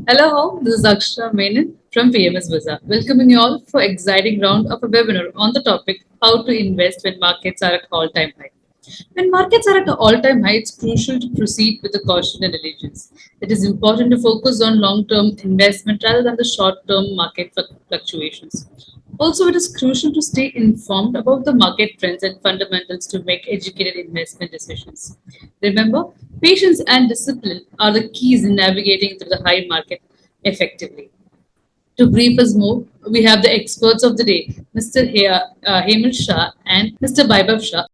Hello, this is Akshara Menon from PMS Bazaar, welcoming you all for exciting round of a webinar on the topic how to invest when markets are at all-time high. When markets are at an all-time high, it's crucial to proceed with a caution and diligence. It is important to focus on long-term investment rather than the short-term market fluctuations. Also, it is crucial to stay informed about the market trends and fundamentals to make educated investment decisions. Remember, patience and discipline are the keys in navigating through the high market effectively. To brief us more, we have the experts of the day, Mr. Hemal Shah and Mr. Vaibhav Shah.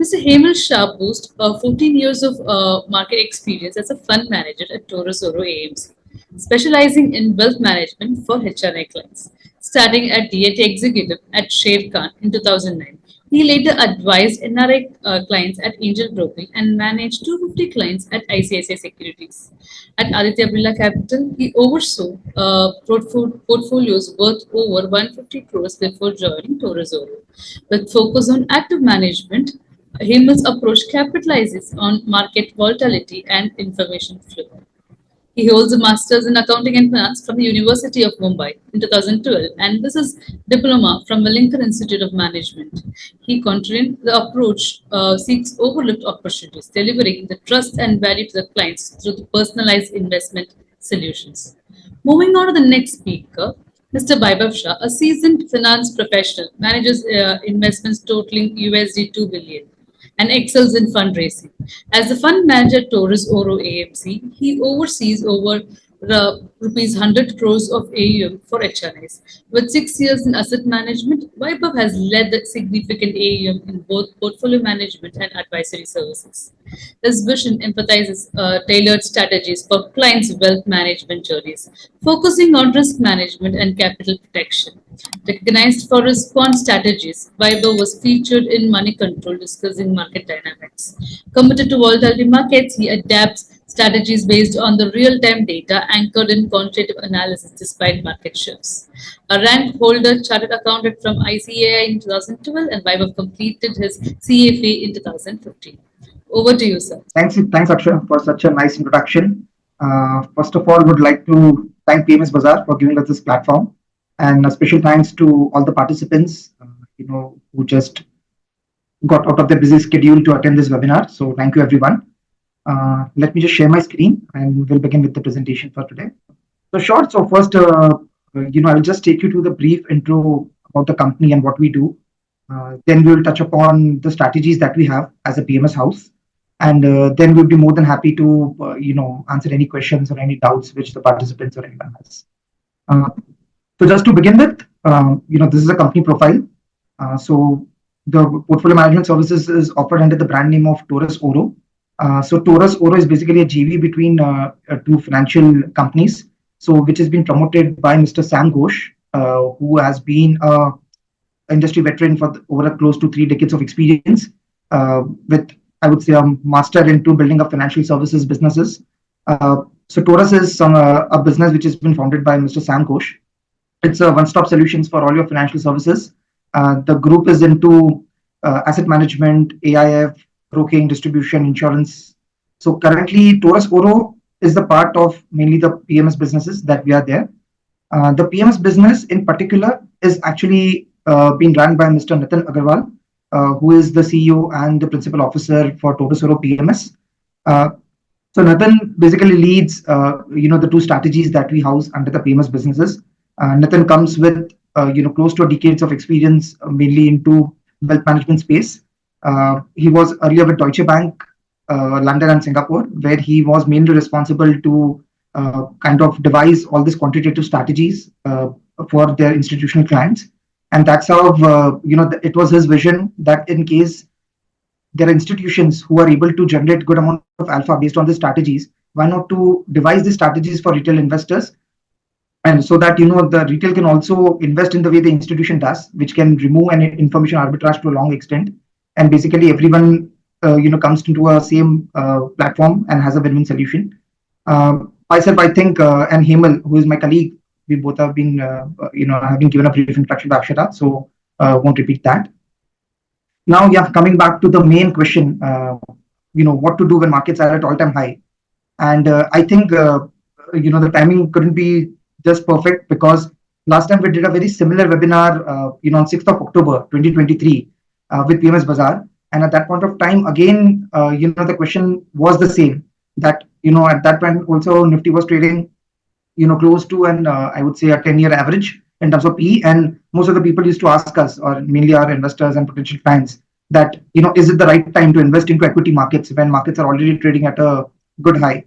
Mr. Hemal Shah boasts 14 years of market experience as a fund manager at Torus Oro AMC, specializing in wealth management for HNI clients. Starting at DNT Executive at Sharekhan in 2009, he later advised NRI clients at Angel Broking and managed 250 clients at ICICI Securities. At Aditya Birla Capital, he oversaw portfolios worth over 150 crores before joining Torus Oro. With focus on active management, Hemal's approach capitalizes on market volatility and information flow. He holds a master's in accounting and finance from the University of Mumbai in 2012 and this is diploma from Wellington Institute of Management. He continued the approach seeks overlooked opportunities, delivering the trust and value to the clients through the personalized investment solutions. Moving on to the next speaker, Mr. Vaibhav Shah, a seasoned finance professional, manages investments totaling USD 2 billion and excels in fundraising. As the fund manager at Torus Oro AMC, he oversees over rupees 100 crores of AUM for HNIs. With 6 years in asset management, Vaibhav has led the significant AUM in both portfolio management and advisory services. His vision emphasizes tailored strategies for clients' wealth management journeys, focusing on risk management and capital protection. Recognized for his quant strategies, Vaibhav was featured in Money Control discussing market dynamics. Committed to volatile markets, he adapts strategies based on the real-time data anchored in quantitative analysis despite market shifts. A rank holder chartered accountant from ICAI in 2012 and Vaibhav completed his CFA in 2015. Over to you, sir. Thanks, Akshay, for such a nice introduction. First of all, would like to thank PMS Bazaar for giving us this platform, and a special thanks to all the participants, who just got out of their busy schedule to attend this webinar. So thank you, everyone. Let me just share my screen, and we'll begin with the presentation for today. So short. So first, I'll just take you to the brief intro about the company and what we do. Then we'll touch upon the strategies that we have as a PMS house. And then we'll be more than happy to, answer any questions or any doubts which the participants or anyone has. So just to begin with, this is a company profile. So the portfolio management services is offered under the brand name of Torus Oro. So Torus Oro is basically a JV between two financial companies, so which has been promoted by Mr. 𝐀𝐛𝐨𝐿, who has been an industry veteran for over close to 3 decades of experience, with, I would say, a master into building up financial services businesses. So Torus is a business which has been founded by Mr. 𝐀𝐛𝐨𝐿. It's a one-stop solutions for all your financial services. The group is into asset management, AIF, broking, distribution, insurance. So currently, Torus Oro is the part of mainly the PMS businesses that we are there. The PMS business in particular is actually being run by Mr. Nitin Agarwal, who is the CEO and the principal officer for Torus Oro PMS. So Nitin basically leads, the two strategies that we house under the PMS businesses. Nitin comes with, close to a decades of experience, mainly into wealth management space. He was earlier with Deutsche Bank, London and Singapore, where he was mainly responsible to kind of devise all these quantitative strategies for their institutional clients. And that's how, it was his vision that in case there are institutions who are able to generate good amount of alpha based on the strategies, why not to devise these strategies for retail investors? And so that, the retail can also invest in the way the institution does, which can remove an information arbitrage to a long extent. And basically everyone, comes into a same platform and has a win-win solution. Myself, I think, and Hemal, who is my colleague, we both have been, have been given a brief introduction by Akshara. So won't repeat that. Now, yeah, coming back to the main question, what to do when markets are at all-time high. And I think, the timing couldn't be just perfect, because last time we did a very similar webinar, on 6th of October, 2023, with PMS Bazaar. And at that point of time, again, the question was the same, that, at that point also Nifty was trading, close to an, I would say, a 10-year average in terms of PE. And most of the people used to ask us, or mainly our investors and potential clients, that, is it the right time to invest into equity markets when markets are already trading at a good high?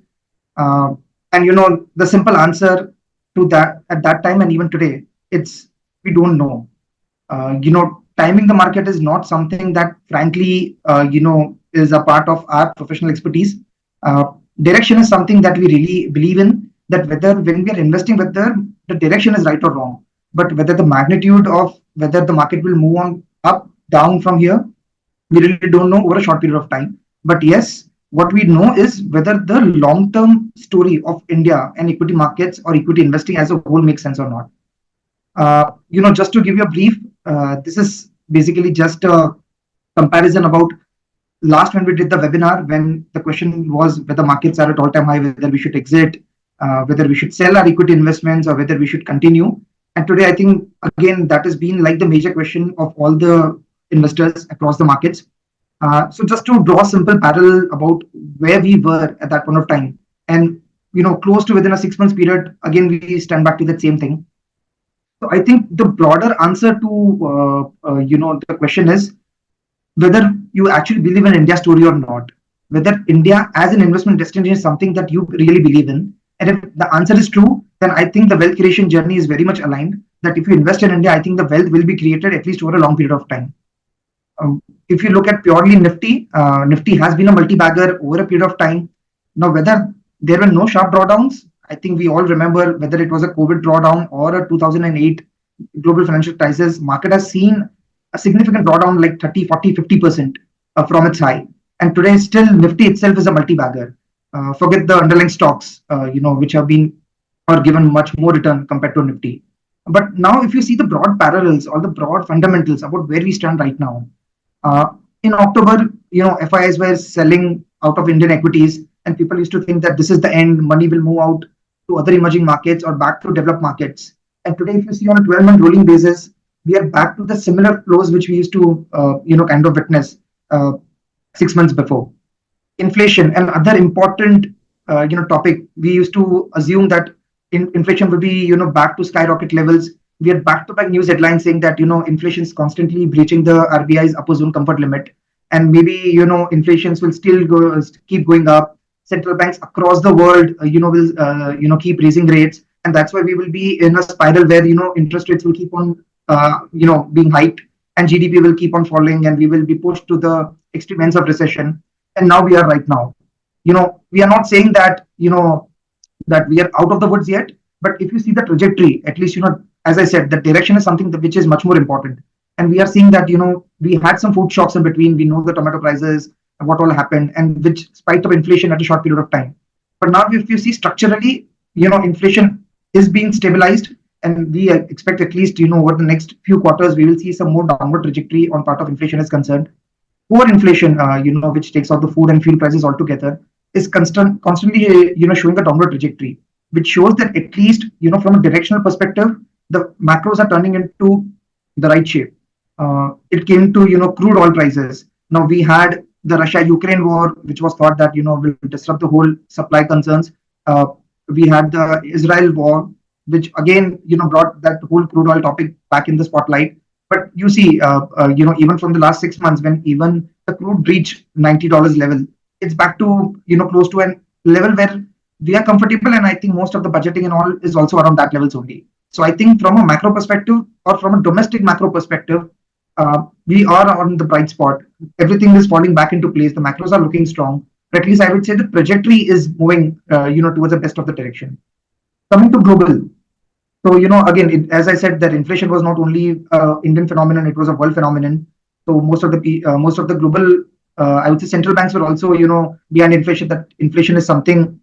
And the simple answer to that at that time and even today, it's we don't know. Timing the market is not something that, frankly, is a part of our professional expertise. Direction is something that we really believe in, that whether when we are investing, whether the direction is right or wrong, but whether the magnitude of whether the market will move on up, down from here, we really don't know over a short period of time. But yes, what we know is whether the long-term story of India and equity markets or equity investing as a whole makes sense or not. Just to give you a brief, this is basically just a comparison about last when we did the webinar, when the question was whether markets are at all-time high, whether we should exit, whether we should sell our equity investments, or whether we should continue. And today, I think, again, that has been like the major question of all the investors across the markets. So just to draw a simple parallel about where we were at that point of time, and close to within a 6 months period, again we stand back to that same thing. So I think the broader answer to the question is whether you actually believe in India story or not, whether India as an investment destination is something that you really believe in. And if the answer is true, then I think the wealth creation journey is very much aligned, that if you invest in India, I think the wealth will be created at least over a long period of time. If you look at purely Nifty, Nifty has been a multi-bagger over a period of time. Now, whether there were no sharp drawdowns, I think we all remember, whether it was a COVID drawdown or a 2008 global financial crisis, market has seen a significant drawdown, like 30, 40, 50% from its high. And today, still Nifty itself is a multi-bagger. Forget the underlying stocks, which have been or given much more return compared to Nifty. But now, if you see the broad parallels or the broad fundamentals about where we stand right now, in October, FIIs were selling out of Indian equities, and people used to think that this is the end, money will move out to other emerging markets or back to developed markets. And today, if you see on a 12-month rolling basis, we are back to the similar flows which we used to, kind of witness 6 months before. Inflation, and other important, topic. We used to assume that inflation will be, back to skyrocket levels. We had back-to-back news headlines saying that, inflation is constantly breaching the RBI's upper zone comfort limit. And maybe, inflations will still keep going up. Central banks across the world, will, keep raising rates. And that's why we will be in a spiral where, interest rates will keep on, being hiked, and GDP will keep on falling, and we will be pushed to the extreme ends of recession. And now we are right now. We are not saying that, that we are out of the woods yet. But if you see the trajectory, at least, as I said, the direction is something which is much more important. And we are seeing that, we had some food shocks in between. We know the tomato prices, what all happened, and which spiked up inflation at a short period of time. But now, if you see structurally, inflation is being stabilized, and we expect at least, over the next few quarters, we will see some more downward trajectory on part of inflation is concerned. Core inflation, which takes out the food and fuel prices altogether, is constantly, showing the downward trajectory, which shows that at least, from a directional perspective, the macros are turning into the right shape. It came to, crude oil prices. Now we had the Russia-Ukraine war, which was thought that, will disrupt the whole supply concerns. We had the Israel war, which again, brought that whole crude oil topic back in the spotlight. But you see, even from the last 6 months, when even the crude reached $90 level, it's back to, close to a level where we are comfortable. And I think most of the budgeting and all is also around that levels only. So I think from a macro perspective, or from a domestic macro perspective, we are on the bright spot. Everything is falling back into place. The macros are looking strong. But at least I would say the trajectory is moving, towards the best of the direction. Coming to global. So, again, as I said, that inflation was not only Indian phenomenon, it was a world phenomenon. So most of the global, I would say central banks were also, behind inflation, that inflation is something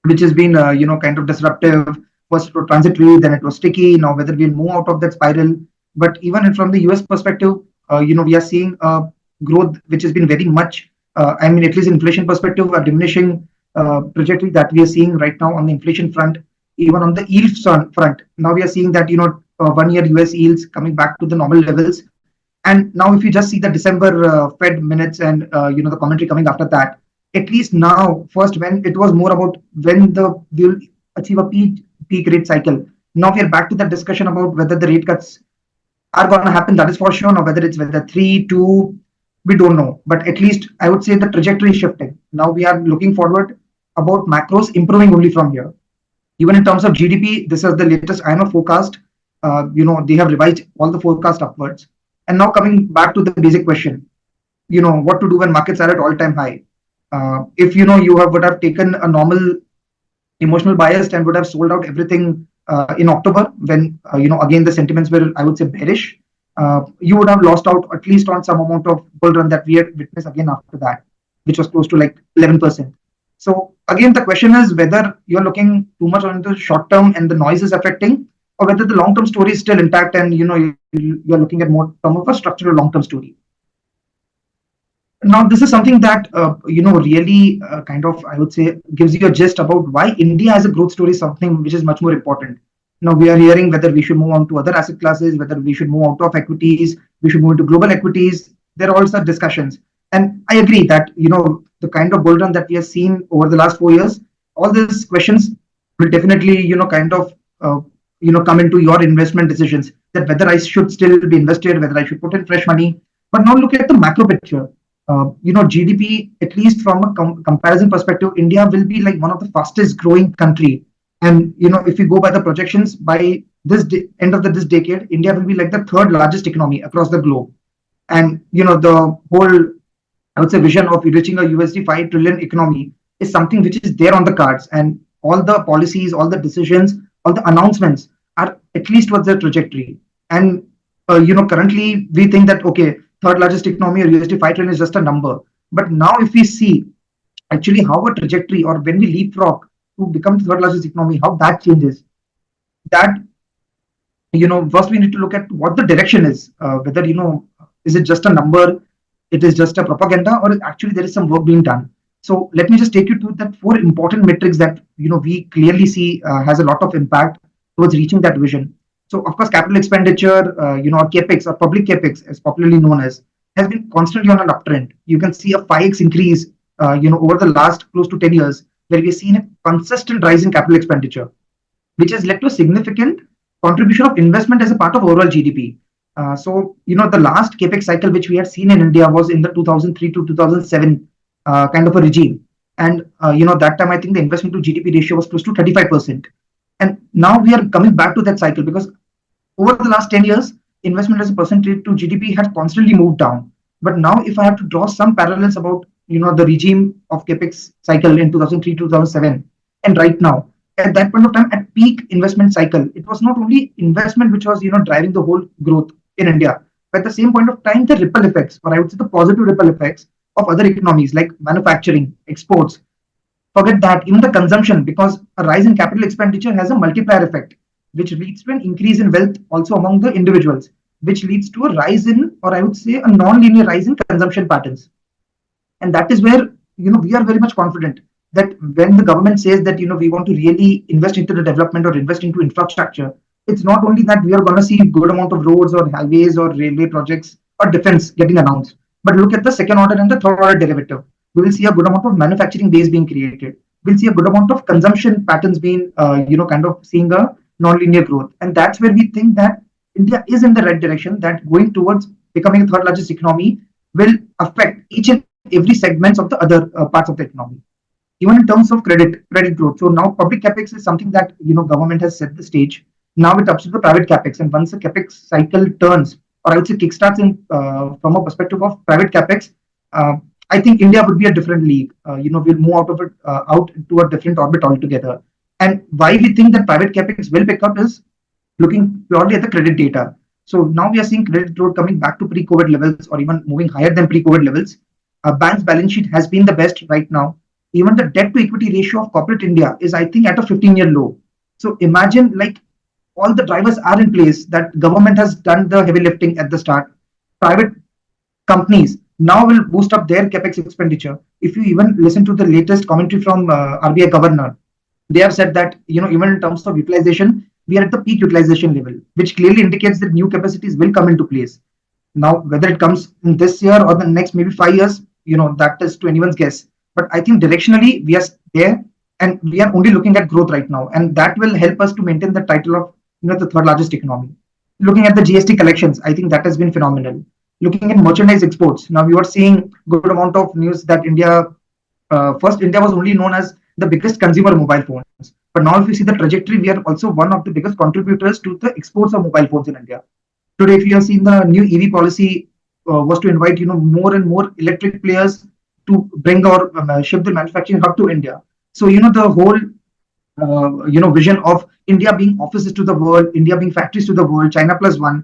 which has been, kind of disruptive. First it was transitory, then it was sticky. Now whether we'll move out of that spiral, But even from the US perspective, we are seeing growth which has been very much, at least inflation perspective, a diminishing trajectory that we are seeing right now on the inflation front. Even on the yield front, now we are seeing that 1-year US yields coming back to the normal levels. And now, if you just see the December Fed minutes and the commentary coming after that, at least now, first when it was more about when we'll achieve a peak rate cycle. Now we are back to that discussion about whether the rate cuts are going to happen. That is for sure. Now whether 3, 2, we don't know. But at least I would say the trajectory is shifting. Now we are looking forward about macros improving only from here. Even in terms of GDP, this is the latest IMF forecast. They have revised all the forecast upwards. And now coming back to the basic question, what to do when markets are at all-time high. If you would have taken a normal emotional bias and would have sold out everything in October, when again the sentiments were, I would say, bearish, you would have lost out at least on some amount of bull run that we had witnessed again after that, which was close to like 11%. So again, the question is whether you're looking too much on the short term and the noise is affecting, or whether the long term story is still intact and you're looking at more term of a structural long term story. Now, this is something that really kind of, I would say, gives you a gist about why India as a growth story is something which is much more important. Now we are hearing whether we should move on to other asset classes, whether we should move out of equities, we should move into global equities. There are all such discussions, and I agree that the kind of bull run that we have seen over the last 4 years, all these questions will definitely come into your investment decisions, that whether I should still be invested, whether I should put in fresh money. But now look at the macro picture. GDP, at least from a comparison perspective, India will be like one of the fastest growing country. And if you go by the projections, by this end of this decade, India will be like the third largest economy across the globe. And the whole, I would say, vision of reaching a USD 5 trillion economy is something which is there on the cards. And all the policies, all the decisions, all the announcements are at least towards the trajectory. And currently we think that okay, third largest economy or USD 5 trillion is just a number. But now if we see actually how a trajectory, or when we leapfrog to become the third largest economy, how that changes, that first we need to look at what the direction is, whether is it just a number, it is just a propaganda, or actually there is some work being done. So let me just take you to that 4 important metrics that we clearly see has a lot of impact towards reaching that vision. So of course, capital expenditure, or capex, or public capex, as popularly known as, has been constantly on an uptrend. You can see a 5x increase, over the last close to 10 years, where we've seen a consistent rise in capital expenditure, which has led to a significant contribution of investment as a part of overall GDP. So the last capex cycle which we had seen in India was in the 2003 to 2007 kind of a regime, and that time I think the investment to GDP ratio was close to 35%. And now we are coming back to that cycle, because over the last 10 years, investment as a percentage to GDP has constantly moved down. But now if I have to draw some parallels about the regime of capex cycle in 2003 2007, and right now, at that point of time, at peak investment cycle, it was not only investment which was driving the whole growth in India, but at the same point of time, the ripple effects, or I would say the positive ripple effects of other economies like manufacturing, exports. Forget that, even the consumption, because a rise in capital expenditure has a multiplier effect, which leads to an increase in wealth also among the individuals, which leads to a rise in, or I would say a non-linear rise in consumption patterns. And that is where we are very much confident that when the government says that we want to really invest into the development or invest into infrastructure, it's not only that we are going to see good amount of roads or highways or railway projects or defense getting announced, but look at the second order and the third order derivative. We will see a good amount of manufacturing base being created. We'll see a good amount of consumption patterns being, kind of seeing a non-linear growth. And that's where we think that India is in the right direction, that going towards becoming the third largest economy will affect each and every segments of the other parts of the economy. Even in terms of credit growth. So now public capex is something that government has set the stage. Now it ups to the private capex, and once the capex cycle turns, or I would say kickstarts in from a perspective of private capex, I think India would be a different league. We'll move out of it out to a different orbit altogether. And why we think that private capex will pick up is looking purely at the credit data. So now we are seeing credit growth coming back to pre-COVID levels, or even moving higher than pre-COVID levels. Bank's balance sheet has been the best right now. Even the debt to equity ratio of corporate India is, I think, at a 15-year low. So imagine, like, all the drivers are in place, that government has done the heavy lifting at the start. Private companies now will boost up their capex expenditure. If you even listen to the latest commentary from RBI governor, they have said that even in terms of utilization, we are at the peak utilization level, which clearly indicates that new capacities will come into place. Now, whether it comes in this year or the next maybe 5 years, that is to anyone's guess. But I think directionally we are there, and we are only looking at growth right now, and that will help us to maintain the title of the third largest economy. Looking at the GST collections, I think that has been phenomenal. Looking at merchandise exports, now you are seeing good amount of news that first India was only known as the biggest consumer of mobile phones, but now if you see the trajectory, we are also one of the biggest contributors to the exports of mobile phones in India. Today, if you have seen the new EV policy was to invite more and more electric players to bring or ship the manufacturing hub to India. So the whole vision of India being offices to the world, India being factories to the world, China plus one.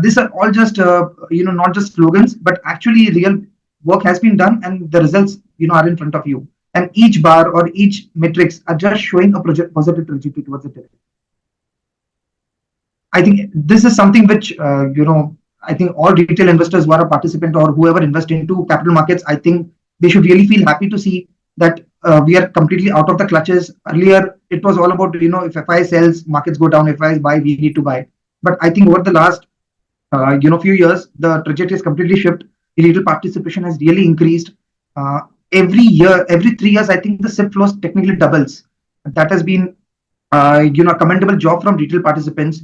These are all just not just slogans, but actually real work has been done, and the results are in front of you. And each bar or each metrics are just showing a positive trajectory towards it. I think this is something which I think all retail investors who are a participant or whoever invest into capital markets, I think they should really feel happy to see that we are completely out of the clutches. Earlier, it was all about if FI sells, markets go down. If FI buy, we need to buy. But I think over the last few years, the trajectory has completely shifted. Retail participation has really increased. Every year, every 3 years, I think the SIP flows technically doubles. That has been a commendable job from retail participants,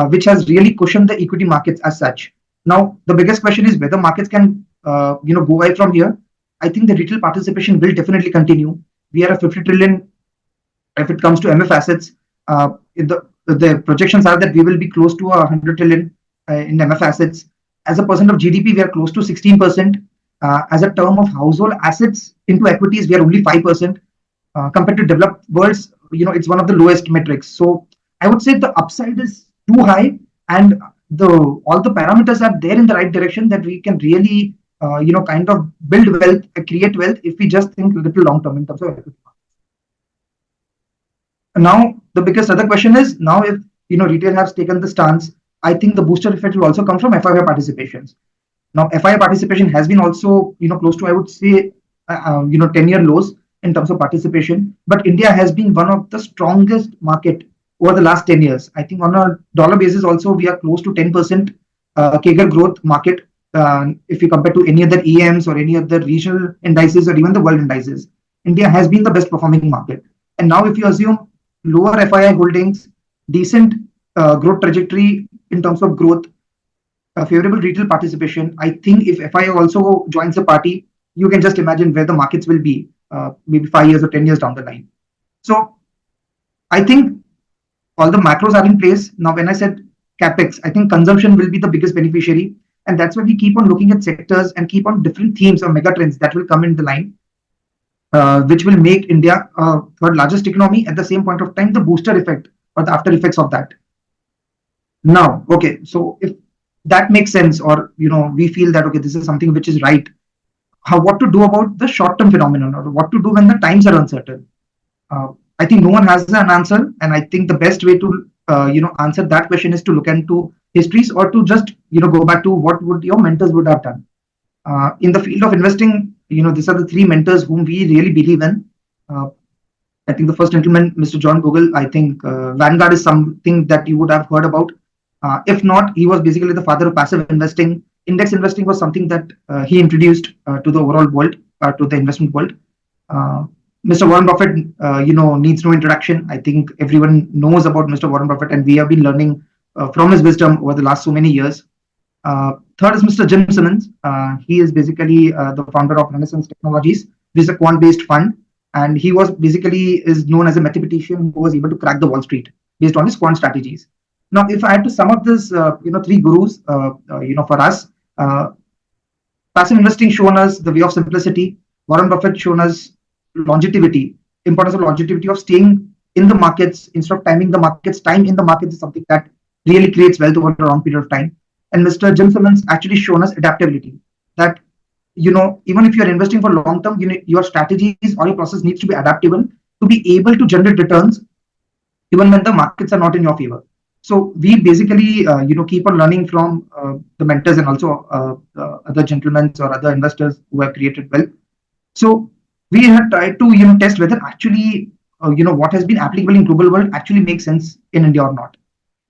which has really cushioned the equity markets as such. Now, the biggest question is whether markets can go away from here. I think the retail participation will definitely continue. We are a 50 trillion if it comes to MF assets. The projections are that we will be close to 100 trillion in MF assets. As a percent of GDP, we are close to 16%. As a term of household assets into equities, we are only 5%. Compared to developed worlds, it's one of the lowest metrics. So I would say the upside is too high, and all the parameters are there in the right direction, that we can really kind of build wealth, create wealth, if we just think a little long term in terms of equity. Now, the biggest other question is, now if retail has taken the stance, I think the booster effect will also come from FII participations. Now, FII participation has been also close to, I would say, 10-year lows in terms of participation. But India has been one of the strongest market over the last 10 years. I think on a dollar basis also, we are close to 10% CAGR growth market if you compare to any other EMs or any other regional indices or even the world indices. India has been the best performing market. And now if you assume lower FII holdings, decent growth trajectory in terms of growth, favorable retail participation, I think if FII also joins the party, you can just imagine where the markets will be maybe 5 years or 10 years down the line. So I think all the macros are in place. Now, when I said capex, I think consumption will be the biggest beneficiary. And that's why we keep on looking at sectors and keep on different themes or mega trends that will come in the line, which will make India third largest economy. At the same point of time, the booster effect or the after effects of that. Now, okay, so if that makes sense, or we feel that okay, this is something which is right, what to do about the short-term phenomenon, or what to do when the times are uncertain? I think no one has an answer, and I think the best way to answer that question is to look into histories, or to just go back to what would your mentors would have done. In the field of investing, these are the three mentors whom we really believe in. I think the first gentleman, Mr. John Bogle, I think Vanguard is something that you would have heard about. If not, he was basically the father of passive investing. Index investing was something that he introduced to the overall world, to the investment world. Mr. Warren Buffett, needs no introduction. I think everyone knows about Mr. Warren Buffett, and we have been learning from his wisdom over the last so many years. Third is Mr. Jim Simmons. He is basically the founder of Renaissance Technologies, which is a quant-based fund, and he was basically is known as a mathematician who was able to crack the Wall Street based on his quant strategies. Now, if I had to sum up this, three gurus, for us, passive investing shown us the way of simplicity. Warren Buffett shown us longevity, importance of longevity, of staying in the markets instead of timing the markets. Time in the markets is something that really creates wealth over a long period of time. And Mr. Jim Simmons actually shown us adaptability. That even if you're investing for long term, your strategies or your process needs to be adaptable to be able to generate returns even when the markets are not in your favor. So we basically, keep on learning from the mentors and also other gentlemen or other investors who have created wealth. So we have tried to, test whether actually, what has been applicable in global world actually makes sense in India or not.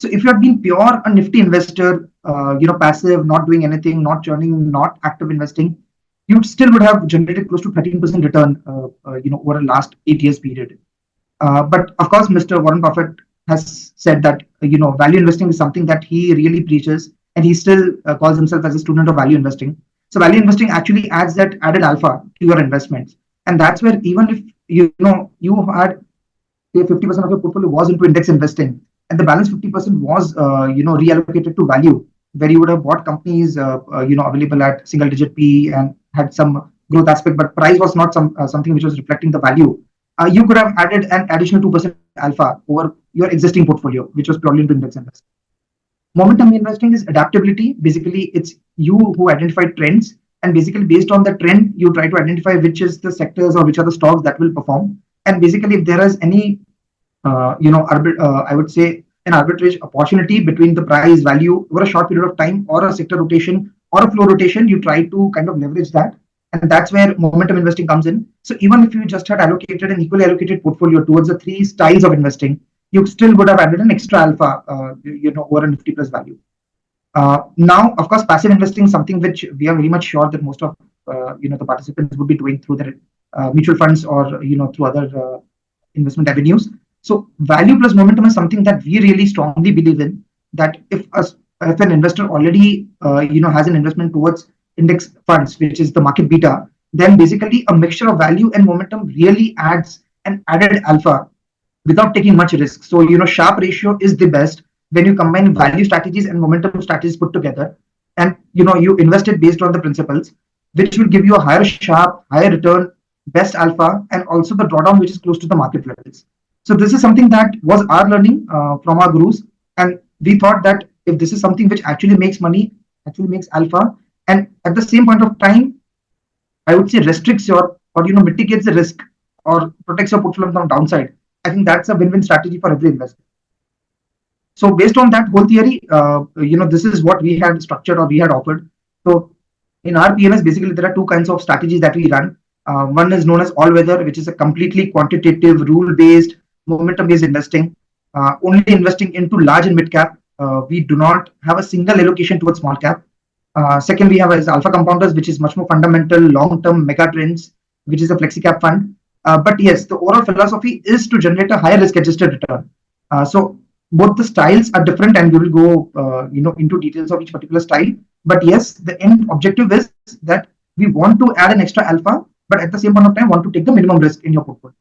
So if you have been pure a nifty investor, passive, not doing anything, not churning, not active investing, you still would have generated close to 13% return, over the last 8 years period. But of course, Mr. Warren Buffett has said that value investing is something that he really preaches, and he still calls himself as a student of value investing. So value investing actually adds that added alpha to your investments, and that's where even if you had say 50% of your portfolio was into index investing, and the balance 50% was reallocated to value, where you would have bought companies available at single digit P and had some growth aspect, but price was not something which was reflecting the value. You could have added an additional 2% alpha over your existing portfolio, which was purely into index investing. Momentum investing is adaptability. Basically, it's you who identify trends, and basically based on the trend, you try to identify which is the sectors or which are the stocks that will perform. And basically, if there is any, I would say an arbitrage opportunity between the price value over a short period of time, or a sector rotation, or a flow rotation, you try to kind of leverage that. And that's where momentum investing comes in. So even if you just had allocated an equally allocated portfolio towards the three styles of investing, you still would have added an extra alpha, over a Nifty Plus value. Now, of course, passive investing is something which we are very much sure that most of the participants would be doing through their mutual funds, or through other investment avenues. So value plus momentum is something that we really strongly believe in. That if an investor already has an investment towards index funds, which is the market beta, then basically a mixture of value and momentum really adds an added alpha without taking much risk. So Sharpe ratio is the best when you combine value strategies and momentum strategies put together, and you invest it based on the principles, which will give you a higher Sharpe, higher return, best alpha, and also the drawdown which is close to the market levels. So this is something that was our learning from our gurus, and we thought that if this is something which actually makes money, actually makes alpha, and at the same point of time, I would say restricts your, or mitigates the risk or protects your portfolio from downside, I think that's a win-win strategy for every investor. So based on that whole theory, this is what we had structured, or we had offered. So in our PMS, basically there are two kinds of strategies that we run. One is known as all weather, which is a completely quantitative, rule-based, momentum-based investing, only investing into large and mid cap. We do not have a single allocation towards small cap. Second, we have as alpha compounders, which is much more fundamental, long-term mega trends, which is a flexi cap fund. But yes, the overall philosophy is to generate a higher risk-adjusted return. So both the styles are different, and we will go into details of each particular style. But yes, the end objective is that we want to add an extra alpha, but at the same point of time want to take the minimum risk in your portfolio.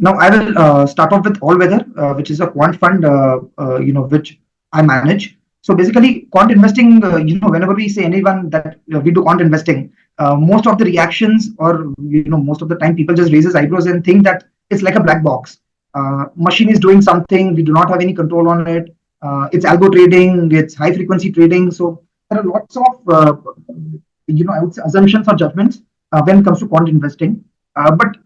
Now I will start off with all weather, which is a quant fund, which I manage. So basically, quant investing, whenever we say anyone that we do quant investing, most of the reactions, or most of the time, people just raises eyebrows and think that it's like a black box. Machine is doing something, we do not have any control on it. It's algo trading, it's high frequency trading. So there are lots of I would say assumptions or judgments when it comes to quant investing. But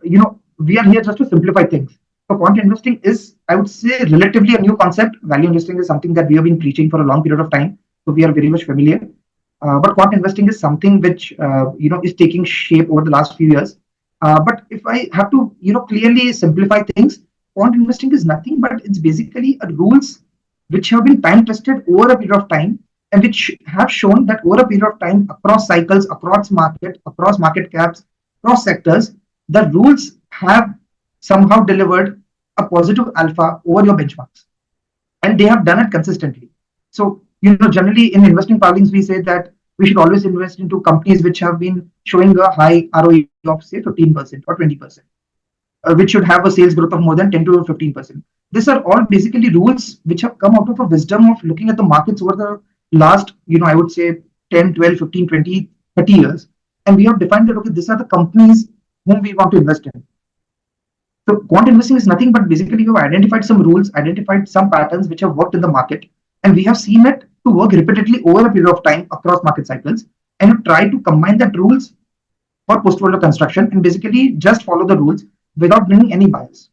we are here just to simplify things. So quant investing is, I would say, relatively a new concept. Value investing is something that we have been preaching for a long period of time, so we are very much familiar. But quant investing is something which is taking shape over the last few years. But if I have to clearly simplify things, quant investing is nothing but it's basically rules which have been time tested over a period of time, and which have shown that over a period of time, across cycles, across market caps, across sectors, the rules have somehow delivered a positive alpha over your benchmarks, and they have done it consistently. So generally in investing parlance, we say that we should always invest into companies which have been showing a high ROE of say 15% or 20%, which should have a sales growth of more than 10 to 15%. These are all basically rules which have come out of a wisdom of looking at the markets over the last, I would say 10, 12, 15, 20, 30 years. And we have defined that, okay, these are the companies whom we want to invest in. So quant investing is nothing but basically you have identified some rules, identified some patterns which have worked in the market, and we have seen it to work repeatedly over a period of time across market cycles, and you try to combine that rules for portfolio construction and basically just follow the rules without bringing any bias.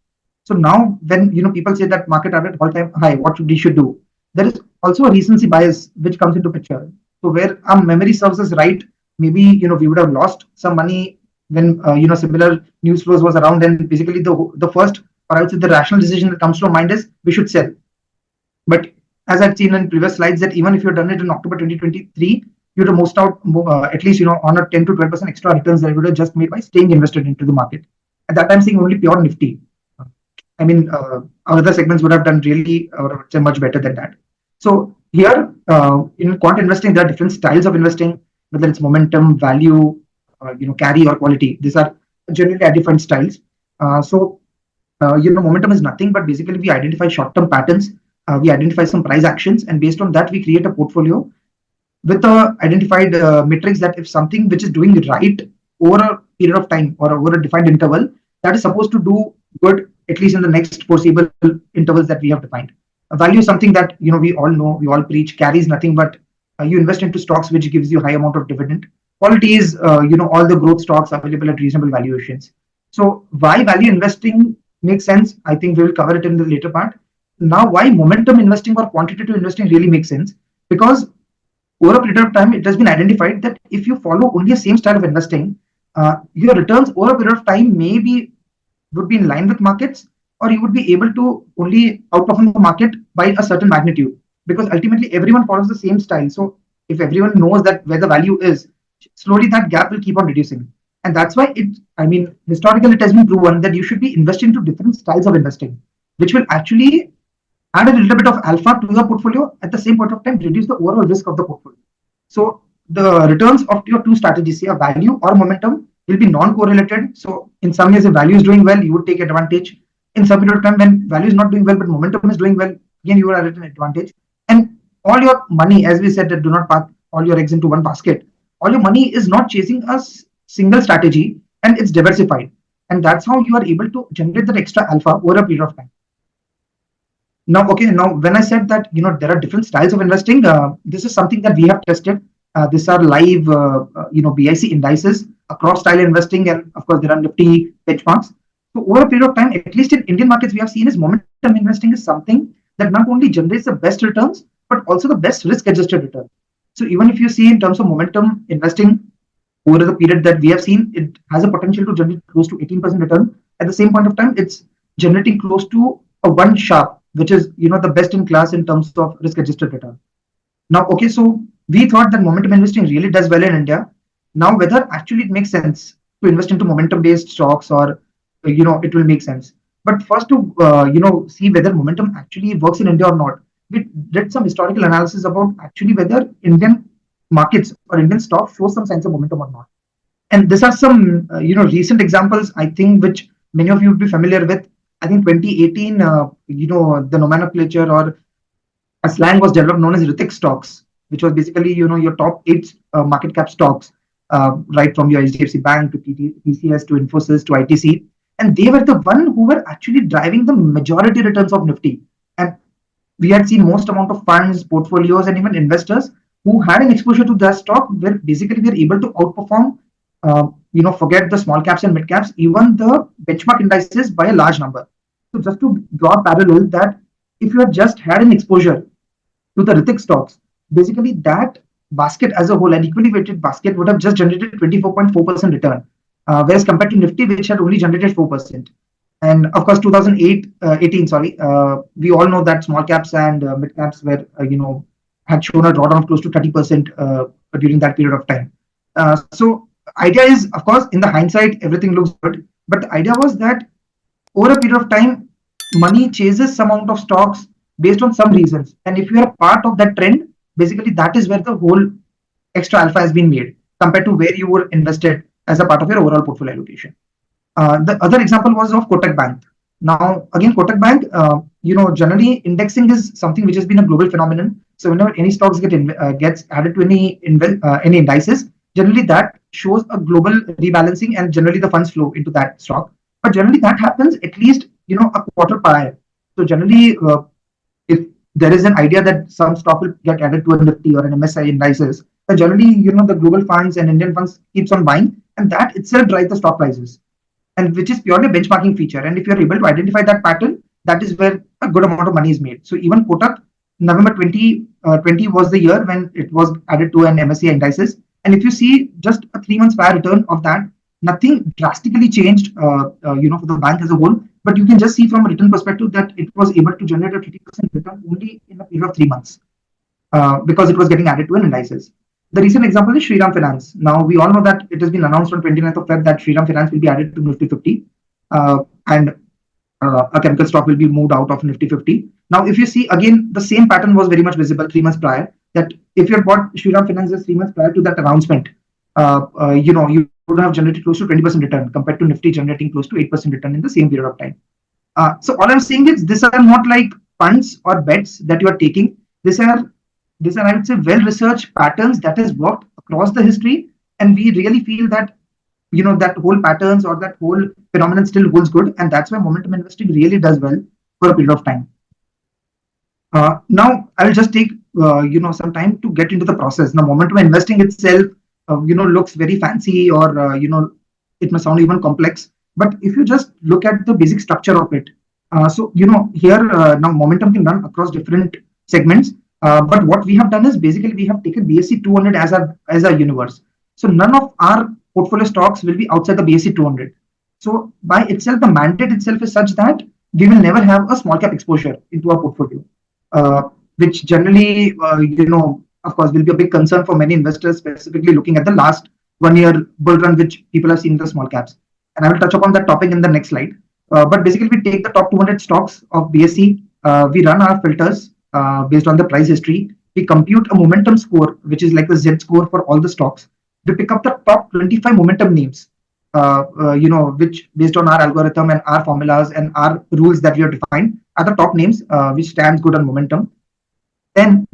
So now when people say that market are at all-time high, what we should do? There is also a recency bias which comes into picture. So where our memory serves us right, maybe we would have lost some money when similar news flows was around, and basically the first, or I would say the rational decision that comes to our mind is we should sell. But as I've seen in previous slides, that even if you've done it in October 2023, you'd have most out at least on a 10 to 12% extra returns that you would have just made by staying invested into the market. At that time, seeing only pure Nifty. I mean, other segments would have done really or say much better than that. So here in quant investing, there are different styles of investing, whether it's momentum, value, carry or quality. These are generally at different styles. Momentum is nothing but basically we identify short-term patterns, we identify some price actions, and based on that we create a portfolio with identified metrics that if something which is doing right over a period of time or over a defined interval, that is supposed to do good at least in the next foreseeable intervals that we have defined. Value is something that we all know, we all preach. Carry is nothing but you invest into stocks which gives you high amount of dividend. Quality is all the growth stocks available at reasonable valuations. So why value investing makes sense, I think we will cover it in the later part. Now, why momentum investing or quantitative investing really makes sense? Because over a period of time, it has been identified that if you follow only the same style of investing, your returns over a period of time would be in line with markets, or you would be able to only outperform the market by a certain magnitude, because ultimately everyone follows the same style. So if everyone knows that where the value is, slowly that gap will keep on reducing. And that's why historically it has been proven that you should be investing to different styles of investing, which will actually add a little bit of alpha to your portfolio, at the same point of time reduce the overall risk of the portfolio. So the returns of your two strategies, say value or momentum, will be non-correlated. So in some years, if value is doing well, you would take advantage. In some period of time when value is not doing well, but momentum is doing well, again, you are at an advantage. And all your money, as we said, that do not pack all your eggs into one basket. All your money is not chasing a single strategy, and it's diversified. And that's how you are able to generate that extra alpha over a period of time. Now, when I said that, there are different styles of investing, this is something that we have tested. These are live, BIC indices across style investing. And of course, there are Nifty benchmarks. So over a period of time, at least in Indian markets, we have seen is momentum investing is something that not only generates the best returns, but also the best risk-adjusted return. So even if you see in terms of momentum investing over the period that we have seen, it has a potential to generate close to 18% return. At the same point of time, it's generating close to a 1 sharp, which is the best in class in terms of risk-adjusted return. Now, so we thought that momentum investing really does well in India. Now, whether actually it makes sense to invest into momentum-based stocks or it will make sense. But first to see whether momentum actually works in India or not, we did some historical analysis about actually whether Indian markets or Indian stocks show some signs of momentum or not. And these are some recent examples, I think, which many of you would be familiar with. I think 2018, the nomenclature or a slang was developed known as Rithik stocks, which was basically your top 8 market cap stocks, right from your HDFC Bank to TCS to Infosys to ITC. And they were the one who were actually driving the majority returns of Nifty. And we had seen most amount of funds, portfolios, and even investors who had an exposure to that stock were basically were able to outperform, forget the small caps and mid caps, even the benchmark indices by a large number. So just to draw a parallel, that if you had just had an exposure to the Rithik stocks, basically that basket as a whole, an equally weighted basket, would have just generated 24.4% return. Whereas compared to Nifty, which had only generated 4%. And of course, 2018, we all know that small caps and mid caps were, had shown a drawdown of close to 30% during that period of time. So idea is, of course, in the hindsight, everything looks good. But the idea was that over a period of time, money chases some amount of stocks based on some reasons. And if you are part of that trend, basically that is where the whole extra alpha has been made compared to where you were invested as a part of your overall portfolio allocation. The other example was of Kotak Bank. Now, again, Kotak Bank, generally indexing is something which has been a global phenomenon. So whenever any stocks gets added to any indices, generally that shows a global rebalancing and generally the funds flow into that stock. But generally that happens at least, a quarter prior. So generally, if there is an idea that some stock will get added to a Nifty or an MSCI indices, but generally, the global funds and Indian funds keeps on buying, and that itself drives the stock prices. and which is purely a benchmarking feature. And if you're able to identify that pattern, that is where a good amount of money is made. So even Kotak, November 2020 was the year when it was added to an MSCI indices. And if you see just a 3 months prior return of that, nothing drastically changed, for the bank as a whole. But you can just see from a return perspective that it was able to generate a 30% return only in a period of 3 months, because it was getting added to an indices. The recent example is Shriram Finance. Now, we all know that it has been announced on 29th of Feb that Shriram Finance will be added to Nifty 50, and a chemical stock will be moved out of Nifty 50. Now, if you see, again, the same pattern was very much visible 3 months prior, that if you had bought Shriram Finance just 3 months prior to that announcement, you would have generated close to 20% return compared to Nifty generating close to 8% return in the same period of time. So all I'm saying is these are not like funds or bets that you are taking. These are I would say well-researched patterns that has worked across the history, and we really feel that that whole patterns or that whole phenomenon still holds good, and that's why momentum investing really does well for a period of time. Now I will just take some time to get into the process. Now, momentum investing itself looks very fancy, or it may sound even complex, but if you just look at the basic structure of it, here now momentum can run across different segments. But what we have done is basically we have taken BSE 200 as our universe. So none of our portfolio stocks will be outside the BSE 200. So by itself, the mandate itself is such that we will never have a small cap exposure into our portfolio, which generally, of course, will be a big concern for many investors, specifically looking at the last 1 year bull run, which people have seen in the small caps. And I will touch upon that topic in the next slide. But basically, we take the top 200 stocks of BSE, we run our filters based on the price history. We compute a momentum score, which is like the Z score for all the stocks. We pick up the top 25 momentum names, which based on our algorithm and our formulas and our rules that we have defined are the top names, which stands good on momentum. Then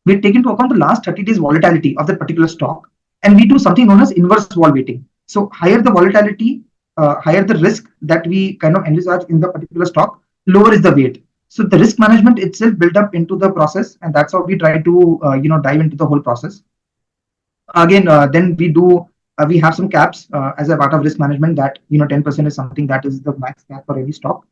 we take into account the last 30 days volatility of that particular stock, and we do something known as inverse vol weighting. So higher the volatility, higher the risk that we kind of envisage in the particular stock, lower is the weight. So the risk management itself built up into the process, and that's how we try to dive into the whole process. Again, then we have some caps as a part of risk management, that 10% is something that is the max cap for any stock.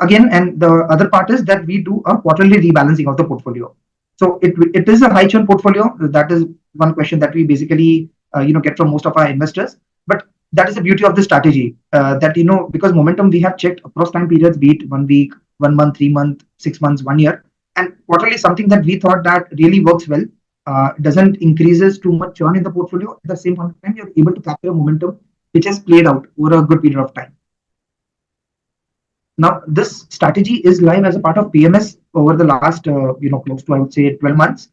Again, and the other part is that we do a quarterly rebalancing of the portfolio. So it is a high churn portfolio. That is one question that we basically get from most of our investors. But that is the beauty of the strategy, that because momentum we have checked across time periods, be it 1 week, 1 month, 3 months, 6 months, 1 year, and quarterly something that we thought that really works well. Doesn't increases too much churn in the portfolio. At the same point of time, you're able to capture momentum which has played out over a good period of time. Now, this strategy is live as a part of PMS over the last, close to, I would say, 12 months,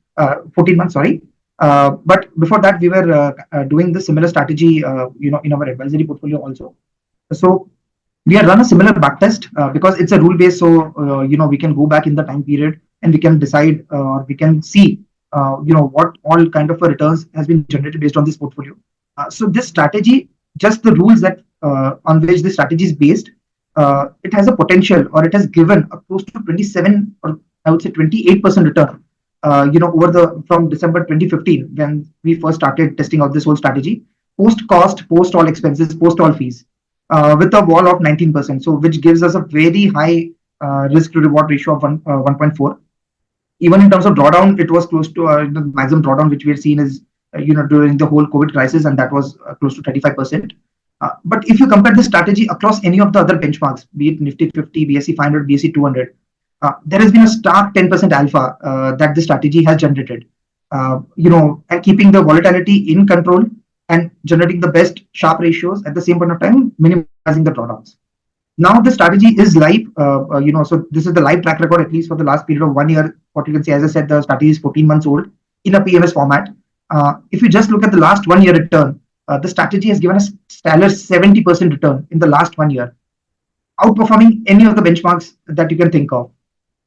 14 months, sorry. But before that, we were doing the similar strategy, in our advisory portfolio also. So we have run a similar backtest because it's a rule-based. So, we can go back in the time period and we can decide, or we can see, what all kind of returns has been generated based on this portfolio. So this strategy, just the rules that on which the strategy is based, it has a potential, or it has given a close to 27, or I would say 28% return, from December 2015, when we first started testing out this whole strategy, post cost, post all expenses, post all fees, with a wall of 19%. So which gives us a very high risk to reward ratio of 1.4. Even in terms of drawdown, it was close to the maximum drawdown which we had seen is during the whole COVID crisis, and that was close to 35%. But if you compare the strategy across any of the other benchmarks, be it Nifty 50, BSE 500, BSE 200, there has been a stark 10% alpha that the strategy has generated. And keeping the volatility in control and generating the best sharp ratios at the same point of time, minimizing the drawdowns. Now the strategy is live, so this is the live track record, at least for the last period of 1 year. What you can see, as I said, the strategy is 14 months old in a PMS format. If you just look at the last 1 year return, the strategy has given us stellar 70% return in the last 1 year, outperforming any of the benchmarks that you can think of.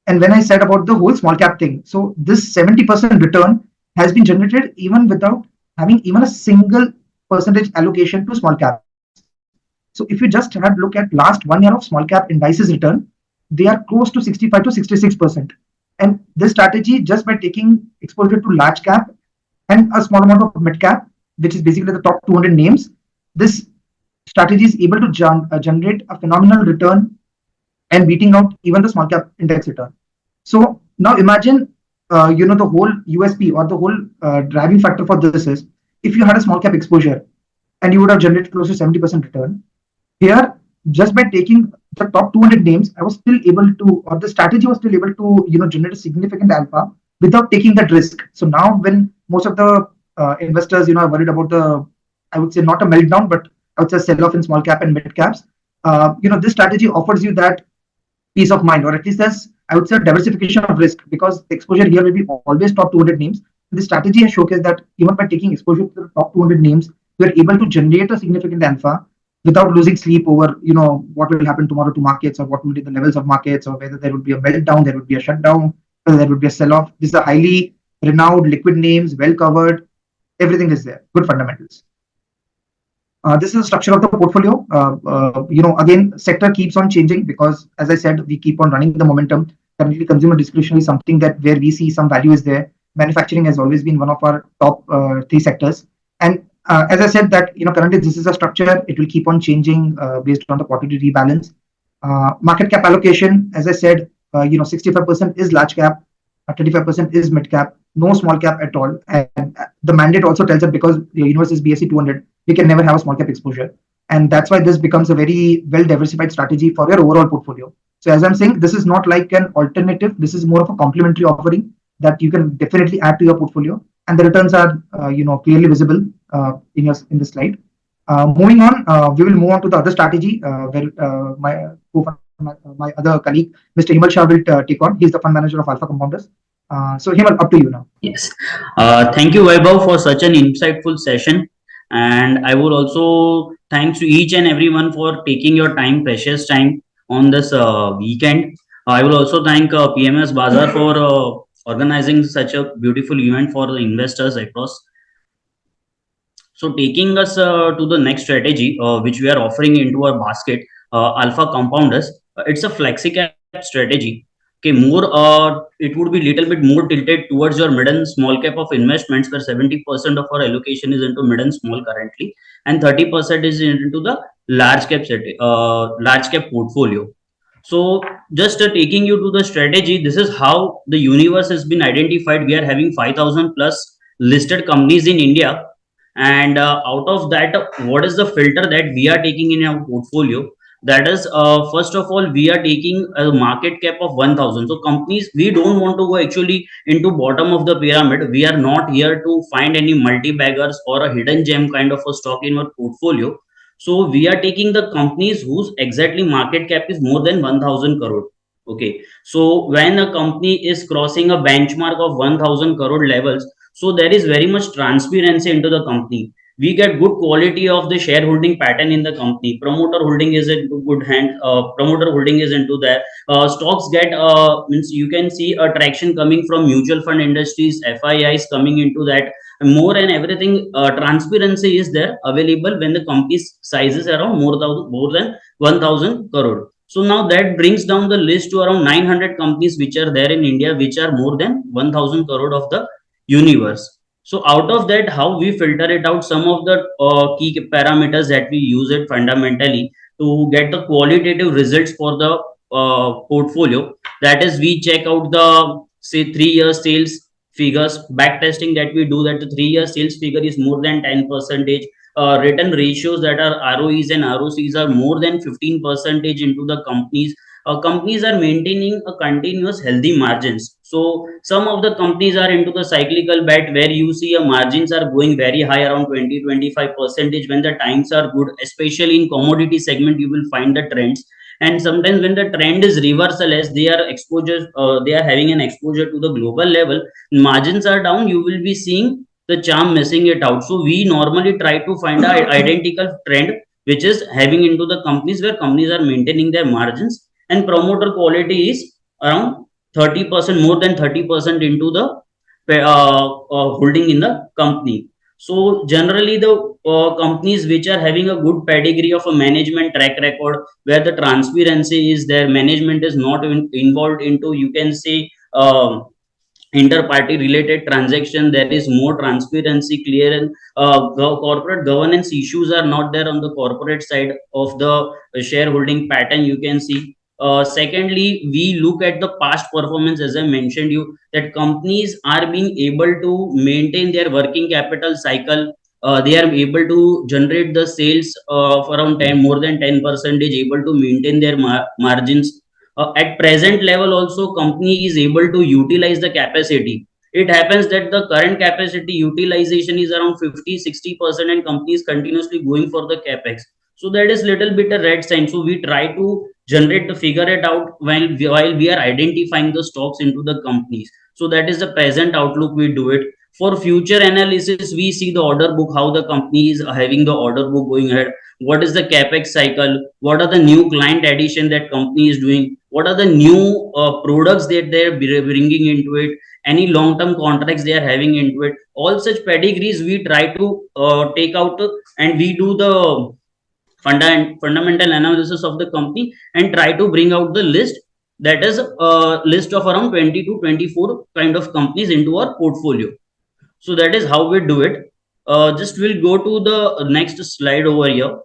And when I said about the whole small cap thing, so this 70% return has been generated even without having even a single percentage allocation to small cap. So if you just have a look at last 1 year of small cap indices return, they are close to 65 to 66%. And this strategy, just by taking exposure to large cap and a small amount of mid cap, which is basically the top 200 names, this strategy is able to generate a phenomenal return and beating out even the small cap index return. So now imagine, the whole USP or the whole driving factor for this is if you had a small cap exposure and you would have generated close to 70% return. Here, just by taking the top 200 names, I was still able to, or the strategy was still able to, generate a significant alpha without taking that risk. So now, when most of the investors, are worried about I would say not a meltdown, but I would say sell-off in small cap and mid caps, this strategy offers you that peace of mind, or at least there's, I would say, diversification of risk, because the exposure here will be always top 200 names. The strategy has showcased that even by taking exposure to the top 200 names, we are able to generate a significant alpha without losing sleep over, what will happen tomorrow to markets, or what will be the levels of markets, or whether there will be a meltdown, there would be a shutdown, whether there would be a sell-off. These are highly renowned, liquid names, well covered. Everything is there. Good fundamentals. This is the structure of the portfolio. Again, sector keeps on changing because, as I said, we keep on running the momentum. Currently, consumer discretionary is something that where we see some value is there. Manufacturing has always been one of our top three sectors. And as I said, that currently this is a structure. It will keep on changing based on the quarterly rebalance. Market cap allocation, as I said, 65% is large cap, 35% is mid cap, no small cap at all. And the mandate also tells us, because the universe is BSE 200, we can never have a small cap exposure. And that's why this becomes a very well diversified strategy for your overall portfolio. So as I'm saying, this is not like an alternative. This is more of a complementary offering that you can definitely add to your portfolio. And the returns are, clearly visible in the slide. Moving on, we will move on to the other strategy where my other colleague, Mr. Hemal Shah, will take on. He's the fund manager of Alpha Compounders. So Hemal, up to you now. Yes. Thank you, Vaibhav, for such an insightful session. And I would also thanks to each and everyone for taking your time, precious time on this weekend. I will also thank PMS Bazaar for organizing such a beautiful event for the investors across. So taking us to the next strategy, which we are offering into our basket, Alpha Compounders. It's a flexi cap strategy. Okay, more it would be little bit more tilted towards your mid and small cap of investments, where 70% of our allocation is into mid and small currently, and 30% is into the large cap portfolio. So just taking you to the strategy, this is how the universe has been identified. We are having 5,000 plus listed companies in India, and out of that, what is the filter that we are taking in our portfolio? That is, first of all, we are taking a market cap of 1,000. So companies, we don't want to go actually into bottom of the pyramid. We are not here to find any multi-baggers or a hidden gem kind of a stock in our portfolio. So we are taking the companies whose exactly market cap is more than 1,000 crore. Okay, so when a company is crossing a benchmark of 1,000 crore levels, so there is very much transparency into the company. We get good quality of the shareholding pattern in the company. Promoter holding is in good hand. Promoter holding is into that. Stocks get means you can see a traction coming from mutual fund industries, FIIs coming into that. More and everything, transparency is there available when the company's size is around more than 1,000 crore. So now that brings down the list to around 900 companies which are there in India, which are more than 1,000 crore of the universe. So out of that, how we filter it out, some of the key parameters that we use it fundamentally to get the qualitative results for the portfolio. That is, we check out the say 3-year sales figures, back testing that we do, that the 3-year sales figure is more than 10%. Return ratios, that are ROEs and ROCs, are more than 15% into the companies. Companies are maintaining a continuous healthy margins. So some of the companies are into the cyclical bet, where you see margins are going very high, around 20-25% when the times are good. Especially in commodity segment, you will find the trends. And sometimes when the trend is reversal, as they are they are having an exposure to the global level, margins are down, you will be seeing the charm missing it out. So we normally try to find an identical trend which is having into the companies, where companies are maintaining their margins, and promoter quality is around 30%, more than 30% into the holding in the company. So generally the companies which are having a good pedigree of a management track record, where the transparency is there, management is not involved into, you can say, inter-party related transaction. There is more transparency, clear, and corporate governance issues are not there on the corporate side of the shareholding pattern, you can see. Secondly, we look at the past performance. As I mentioned you, that companies are being able to maintain their working capital cycle. They are able to generate the sales of around 10, more than 10%, able to maintain their margins. At present level also, company is able to utilize the capacity. It happens that the current capacity utilization is around 50-60%, and companies continuously going for the capex. So that is little bit a red sign. So we try to generate the figure it out while we are identifying the stocks into the companies. So that is the present outlook, we do it. For future analysis, we see the order book, how the company is having the order book going ahead, what is the capex cycle, what are the new client addition that company is doing, what are the new products that they're bringing into it, any long term contracts they are having into it. All such pedigrees we try to take out, and we do the fundamental analysis of the company and try to bring out the list, that is a list of around 20 to 24 kind of companies into our portfolio. So that is how we do it. Just we'll go to the next slide over here.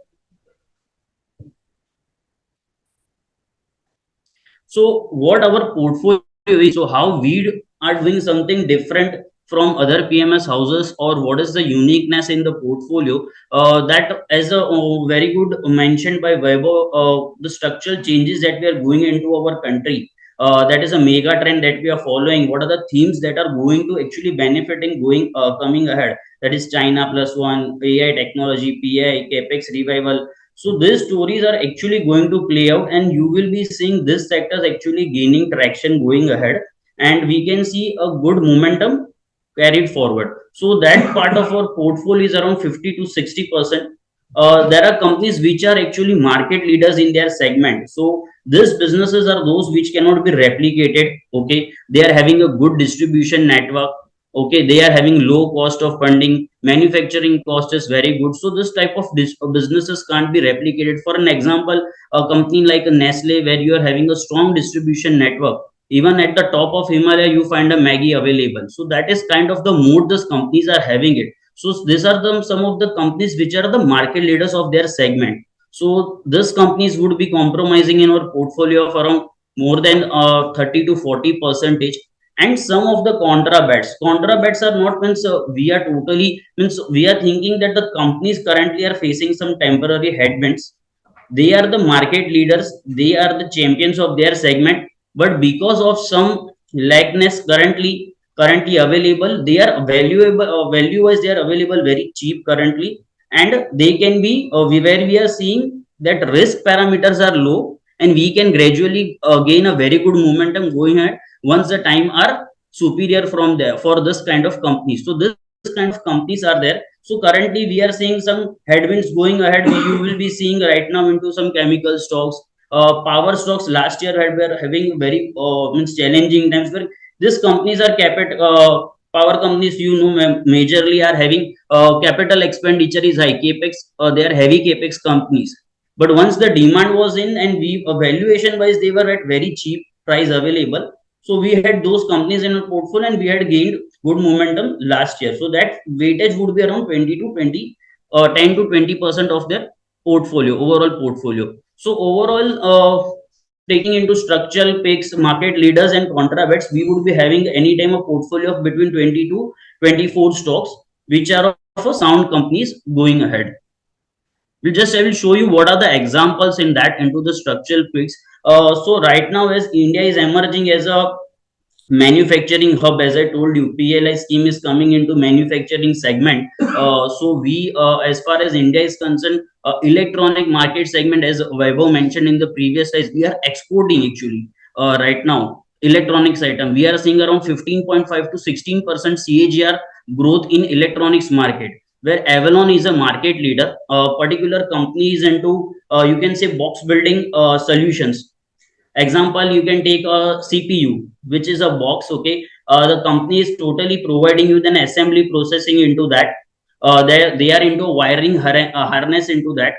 So what our portfolio is, so how we are doing something different from other PMS houses, or what is the uniqueness in the portfolio, that as a very good mentioned by Vaibhav, the structural changes that we are going into our country, that is a mega trend that we are following. What are the themes that are going to actually benefiting going coming ahead? That is China plus one, AI technology, PI, capex revival. So these stories are actually going to play out, and you will be seeing this sector actually gaining traction going ahead, and we can see a good momentum carried forward. So that part of our portfolio is around 50 to 60%. There are companies which are actually market leaders in their segment. So these businesses are those which cannot be replicated. Okay, they are having a good distribution network. Okay, they are having low cost of funding, manufacturing cost is very good. So this type of businesses can't be replicated. For an example, a company like a Nestle, where you are having a strong distribution network, even at the top of Himalaya you find a Maggie available. So that is kind of the mood these companies are having it. So these are the some of the companies which are the market leaders of their segment. So these companies would be compromising in our portfolio of around more than 30 to 40 percentage. And some of the contra bets are not, means we are totally, means we are thinking that the companies currently are facing some temporary headwinds. They are the market leaders, they are the champions of their segment, but because of some lackness currently available, they are valuable, value wise they are available very cheap currently. And they can be where we are seeing that risk parameters are low, and we can gradually gain a very good momentum going ahead once the time are superior from there for this kind of companies. So this kind of companies are there. So currently we are seeing some headwinds going ahead. You will be seeing right now into some chemical stocks, power stocks. Last year had were having very means challenging times, where these companies are power companies, you know, majorly are having capital expenditure is high, capex, they are heavy capex companies. But once the demand was in, and we valuation wise they were at very cheap price available, so we had those companies in our portfolio, and we had gained good momentum last year. So that weightage would be around 20 to 20, 10 to 20% of their portfolio, overall portfolio. So overall, taking into structural picks, market leaders, and contra bets, we would be having anytime a portfolio of between 20 to 24 stocks, which are of a sound companies going ahead. I will show you what are the examples in that into the structural picks. So right now, as India is emerging as a manufacturing hub, as I told you, PLI scheme is coming into manufacturing segment. So we, as far as India is concerned, electronic market segment, as Vaibhav mentioned in the previous slide, we are exporting actually right now. Electronics item, we are seeing around 15.5 to 16% CAGR growth in electronics market, where Avalon is a market leader. Particular company is into, you can say, box building solutions. Example, you can take a CPU, which is a box. Okay, the company is totally providing you an assembly processing into that. They are into wiring harness into that.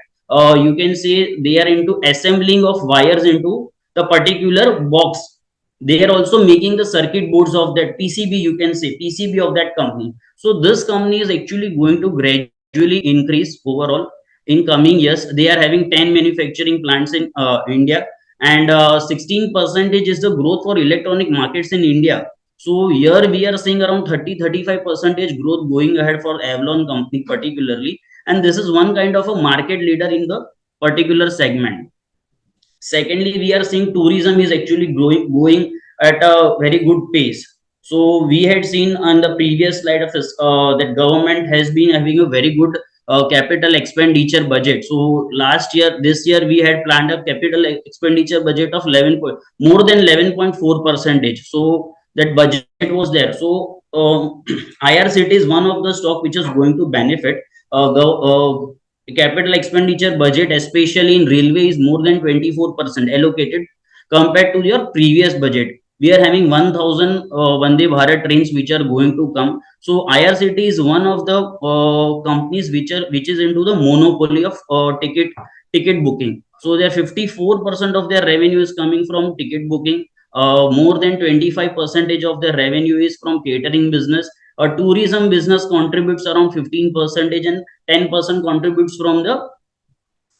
You can say they are into assembling of wires into the particular box. They are also making the circuit boards of that PCB, you can say PCB of that company. So this company is actually going to gradually increase overall in coming years. They are having 10 manufacturing plants in India, and 16% is the growth for electronic markets in India. So here we are seeing around 30-35% growth going ahead for Avalon company particularly, and this is one kind of a market leader in the particular segment. Secondly, we are seeing tourism is actually going at a very good pace. So we had seen on the previous slide of this that government has been having a very good capital expenditure budget. So last year, this year we had planned a capital expenditure budget of 11 more than 11.4 percentage. So that budget was there. So IRCT is one of the stock which is going to benefit. Capital expenditure budget, especially in railway, is more than 24% allocated compared to your previous budget. We are having 1000 Vande Bharat trains which are going to come. So IRCT is one of the companies which is into the monopoly of ticket booking. So their 54% of their revenue is coming from ticket booking. More than 25% of their revenue is from catering business. Tourism business contributes around 15%, and 10% contributes from the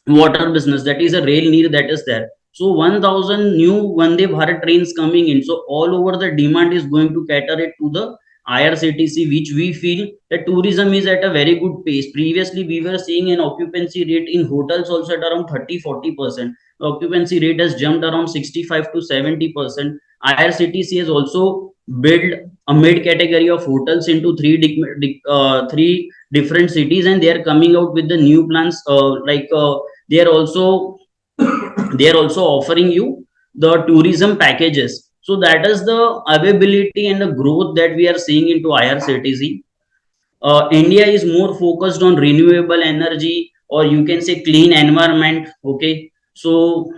water business, that is a rail neer that is there. So 1000 new Vande Bharat trains coming in, so all over the demand is going to cater it to the IRCTC, which we feel that tourism is at a very good pace. Previously we were seeing an occupancy rate in hotels also at around 30-40%. Occupancy rate has jumped around 65 to 70%. IRCTC has also built a mid category of hotels into three different cities, and they are coming out with the new plans, they are also they are also offering you the tourism packages. So that is the availability and the growth that we are seeing into IRCTC. India is more focused on renewable energy, or you can say clean environment. Okay, so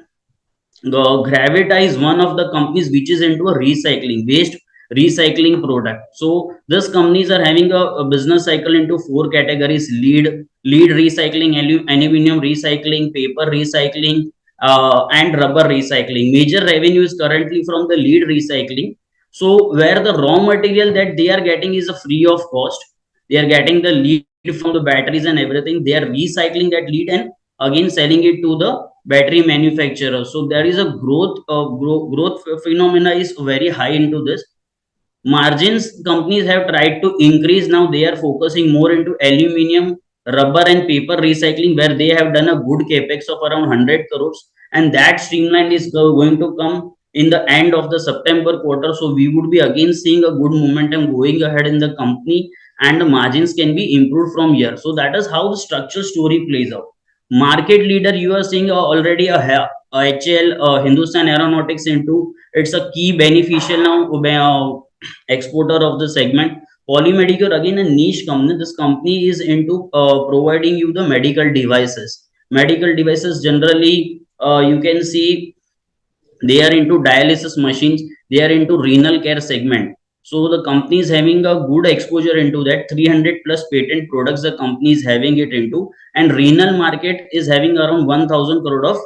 the Gravita is one of the companies which is into a recycling waste recycling product. So these companies are having a business cycle into four categories: lead recycling, aluminum recycling, paper recycling, and rubber recycling. Major revenue is currently from the lead recycling. So where the raw material that they are getting is a free of cost. They are getting the lead from the batteries and everything. They are recycling that lead and again selling it to the battery manufacturer. So there is a growth phenomena is very high into this. Margins companies have tried to increase. Now they are focusing more into aluminum, rubber and paper recycling, where they have done a good capex of around 100 crores, and that streamline is going to come in the end of the September quarter. So we would be again seeing a good momentum going ahead in the company, and the margins can be improved from here. So that is how the structural story plays out. Market leader, you are seeing already a HL, Hindustan Aeronautics into, it's a key beneficial now, exporter of the segment. Polymedical, again a niche company. This company is into providing you the medical devices. Medical devices generally, you can see they are into dialysis machines. They are into renal care segment. So the company is having a good exposure into that. 300 plus patent products the company is having it into, and renal market is having around 1000 crore of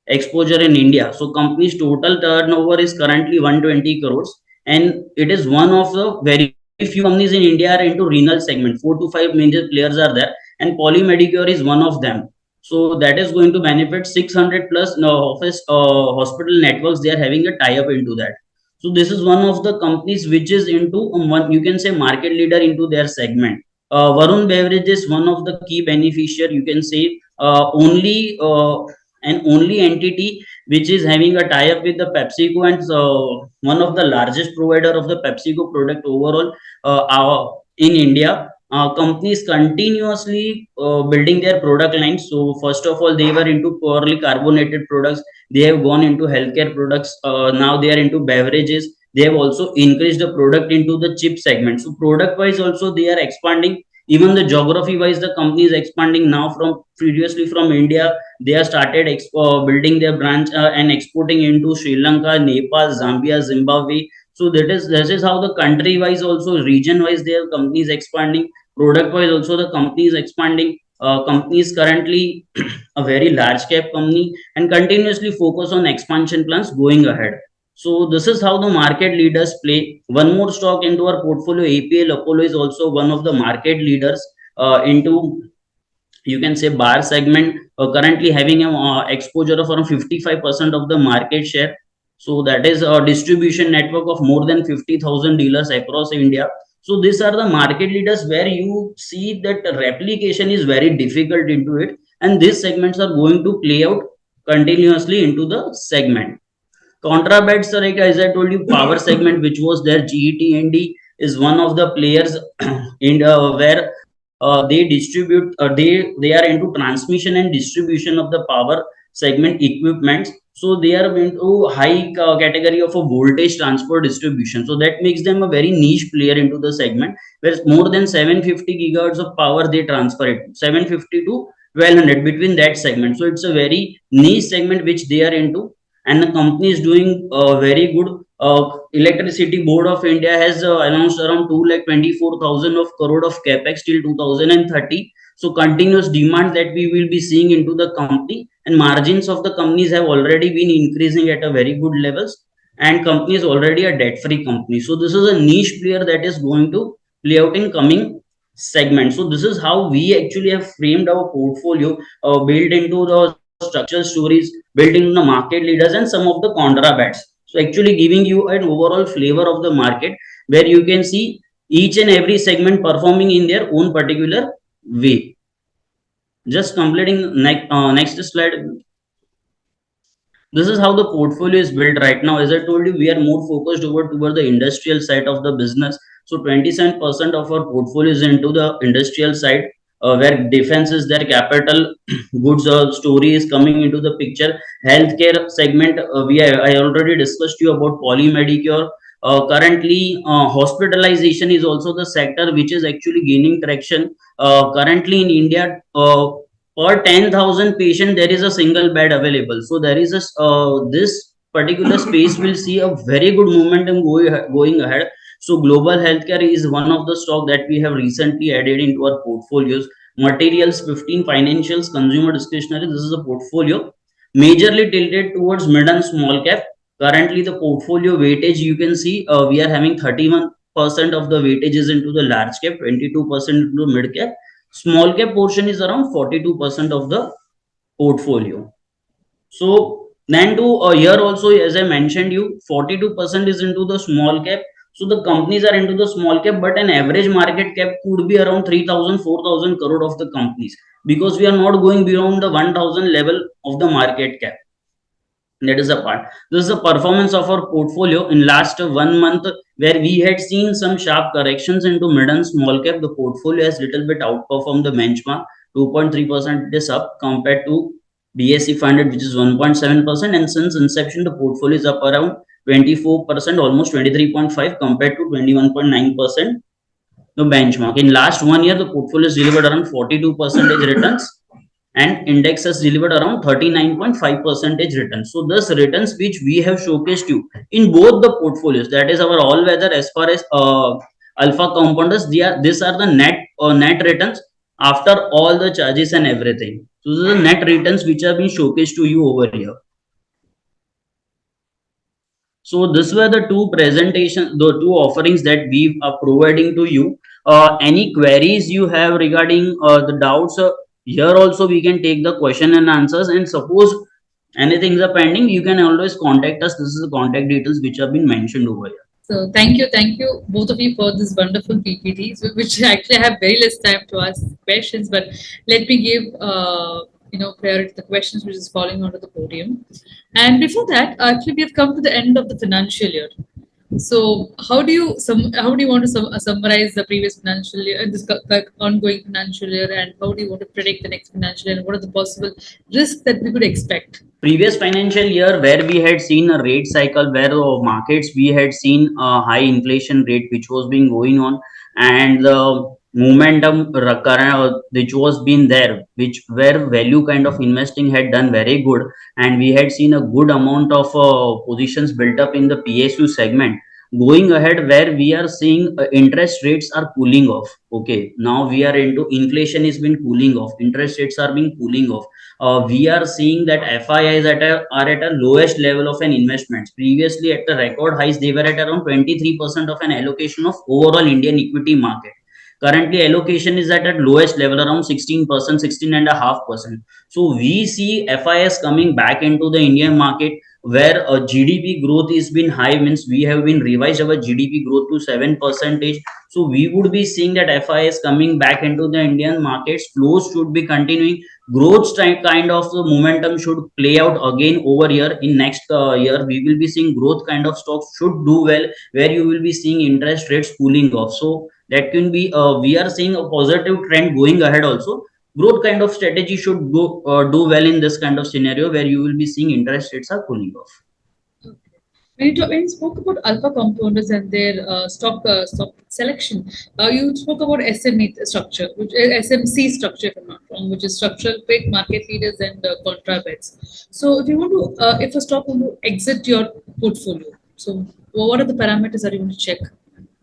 exposure in India. So company's total turnover is currently 120 crores, and it is one of the very few companies in India are into renal segment. 4 to 5 major players are there, and Polymedicure is one of them. So that is going to benefit 600 plus office hospital networks. They are having a tie up into that. So this is one of the companies which is into one, you can say, market leader into their segment. Varun Beverages, one of the key beneficiary, you can say, only entity which is having a tie up with the PepsiCo, and one of the largest provider of the PepsiCo product overall in India. Companies continuously building their product lines. So first of all, they were into purely carbonated products. They have gone into healthcare products. Now they are into beverages. They have also increased the product into the chip segment. So product wise also they are expanding. Even the geography wise, the company is expanding now. From previously from India, they have started building their branch and exporting into Sri Lanka, Nepal, Zambia, Zimbabwe. So that is how the country wise also, region wise, their company is expanding. Product wise also the company is expanding. Company is currently a very large cap company and continuously focus on expansion plans going ahead. So this is how the market leaders play. One more stock into our portfolio, APL Apollo, is also one of the market leaders into, you can say, bar segment, currently having a exposure of around 55% of the market share. So that is a distribution network of more than 50,000 dealers across India. So these are the market leaders where you see that replication is very difficult into it, and these segments are going to play out continuously into the segment. Contraband, sir, like as I told you, power segment, which was there, GET&D is one of the players in where they distribute, they are into transmission and distribution of the power segment equipments. So they are into high category of a voltage transport distribution. So that makes them a very niche player into the segment, where more than 750 gigahertz of power they transfer it, 750 to 1200 between that segment. So it's a very niche segment which they are into, and the company is doing very good. Electricity Board of India has announced around 2,24,000 of crore of capex till 2030. So continuous demand that we will be seeing into the company, and margins of the companies have already been increasing at a very good levels, and company is already a debt free company. So this is a niche player that is going to play out in coming segment. So this is how we actually have framed our portfolio, built into the structural stories, built into the market leaders, and some of the contra bets. So actually giving you an overall flavor of the market, where you can see each and every segment performing in their own particular way. Just completing next slide. This is how the portfolio is built right now. As I told you, we are more focused toward the industrial side of the business. So 27% of our portfolio is into the industrial side, where defense is their capital goods story is coming into the picture. Healthcare segment, I already discussed you about polymedicure. Currently, hospitalization is also the sector which is actually gaining traction. Currently in India, per 10,000 patient there is a single bed available. So there is a this particular space will see a very good momentum going ahead. So global healthcare is one of the stock that we have recently added into our portfolios. Materials 15, financials, consumer discretionary, this is a portfolio majorly tilted towards mid and small cap. Currently the portfolio weightage, you can see, we are having 31% of the weightage is into the large cap, 22% into mid cap. Small cap portion is around 42% of the portfolio. So then to here also, as I mentioned you, 42% is into the small cap. So the companies are into the small cap, but an average market cap could be around 3,000, 4,000 crore of the companies, because we are not going beyond the 1,000 level of the market cap. That is a part. This is the performance of our portfolio in last 1 month, where we had seen some sharp corrections into mid and small cap. The portfolio has little bit outperformed the benchmark. 2.3% it is up compared to BSE 500, which is 1.7%, and since inception the portfolio is up around 24%, almost 23.5 compared to 21.9% the benchmark. In last 1 year, the portfolio has delivered around 42% returns, and index has delivered around 39.5% return. So this returns which we have showcased you in both the portfolios, that is our all weather as far as alpha compounders, these are the net returns after all the charges and everything. So these are the net returns which have been showcased to you over here. So this were the two presentations, the two offerings that we are providing to you. Any queries you have regarding the doubts, here also we can take the question and answers. And suppose anything is pending, you can always contact us. This is the contact details which have been mentioned over here. So thank you, both of you, for this wonderful PPTs, which actually have very less time to ask questions. But let me give priority to the questions which is falling onto the podium. And before that, actually, we have come to the end of the financial year. So how do you want to summarize the previous financial year, this ongoing financial year, and how do you want to predict the next financial year, and what are the possible risks that we could expect? Previous financial year, where we had seen a rate cycle, where markets we had seen a high inflation rate which was being going on, and the momentum which was been there, which where value kind of investing had done very good, and we had seen a good amount of positions built up in the PSU segment. going ahead, where we are seeing interest rates are cooling off. Okay, now we are into inflation is been cooling off, interest rates are being cooling off. We are seeing that FIIs are at a lowest level of an investments. Previously at the record highs, they were at around 23% of an allocation of overall Indian equity market. Currently allocation is at lowest level around 16%, 16.5%. So we see FIS coming back into the Indian market, where GDP growth is been high, means we have been revised our GDP growth to 7%. So we would be seeing that FIS coming back into the Indian markets. Flows should be continuing. Growth kind of the momentum should play out again over here in next year. We will be seeing growth kind of stocks should do well, where you will be seeing interest rates cooling off. So that can be we are seeing a positive trend going ahead also. Growth kind of strategy should go do well in this kind of scenario, where you will be seeing interest rates are cooling off. Okay. When you spoke about alpha compounders and their stock selection, you spoke about SME structure, which SMC structure, if I'm not wrong, which is structural pick, market leaders, and contra bets. So, if you want to, if a stock want to exit your portfolio, so what are the parameters that you want to check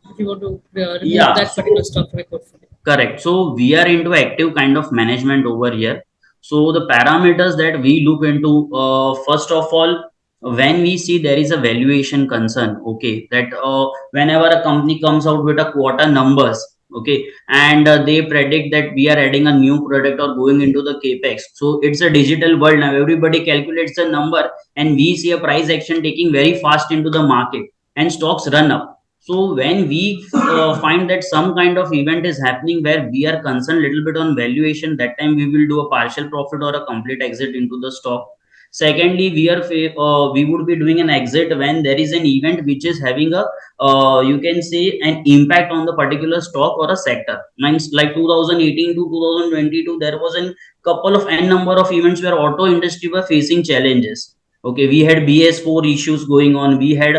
if you want to remove Yeah, that particular so stock from your portfolio? correct. So we are into active kind of management over here. So the parameters that we look into, first of all, when we see there is a valuation concern, okay, that whenever a company comes out with a quarter numbers, okay, and they predict that we are adding a new product or going into the capex. So it's a digital world now. Everybody calculates a number, and we see a price action taking very fast into the market, and stocks run up. So when we find that some kind of event is happening where we are concerned little bit on valuation, that time we will do a partial profit or a complete exit into the stock. Secondly, we would be doing an exit when there is an event which is having a you can say an impact on the particular stock or a sector. Means like 2018 to 2022, there was a couple of n number of events where auto industry were facing challenges. Okay, we had BS4 issues going on. We had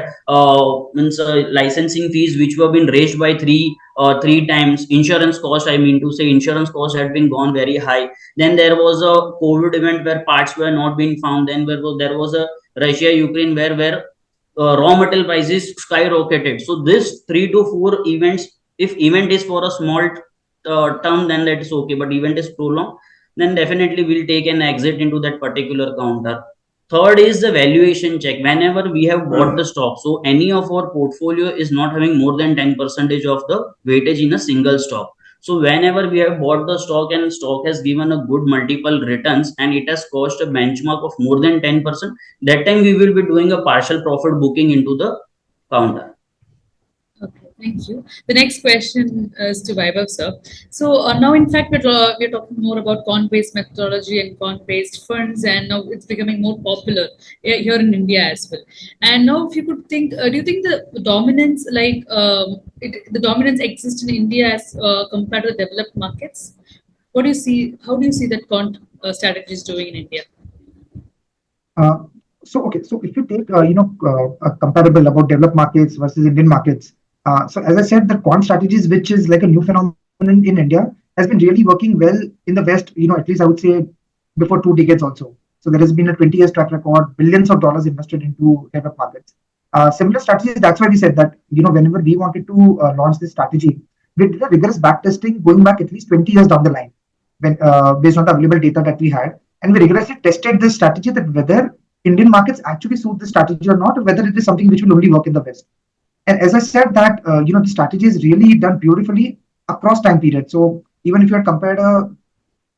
means licensing fees which were been raised by three times. Insurance cost, I mean to say, insurance cost had been gone very high. Then there was a COVID event where parts were not being found. Then there was a Russia Ukraine where raw material prices skyrocketed. So this 3 to 4 events, if event is for a small term, then that is okay. But event is prolonged, then definitely we'll take an exit into that particular counter. Third is the valuation check. Whenever we have bought the stock, so any of our portfolio is not having more than 10% of the weightage in a single stock. So whenever we have bought the stock and stock has given a good multiple returns and it has cost a benchmark of more than 10%, that time we will be doing a partial profit booking into the counter. Okay, thank you. The next question is to Vaibhav, sir. So now, in fact, we're talking more about quant-based methodology and quant-based funds, and now it's becoming more popular here in India as well. And now, if you could think, do you think the dominance, the dominance exists in India as compared to the developed markets? What do you see? How do you see that quant strategies doing in India? So if you take a comparable about developed markets versus Indian markets, so as I said, the quant strategies, which is like a new phenomenon in India, has been really working well in the West. At least I would say before 2 decades also. So there has been a 20 years track record, billions of dollars invested into developed markets. Similar strategies. That's why we said that whenever we wanted to launch this strategy, we did a rigorous backtesting going back at least 20 years down the line, when based on the available data that we had, and we rigorously tested this strategy that whether Indian markets actually suit the strategy or not, or whether it is something which will only work in the West. And as I said, that the strategy is really done beautifully across time periods. So even if you had compared a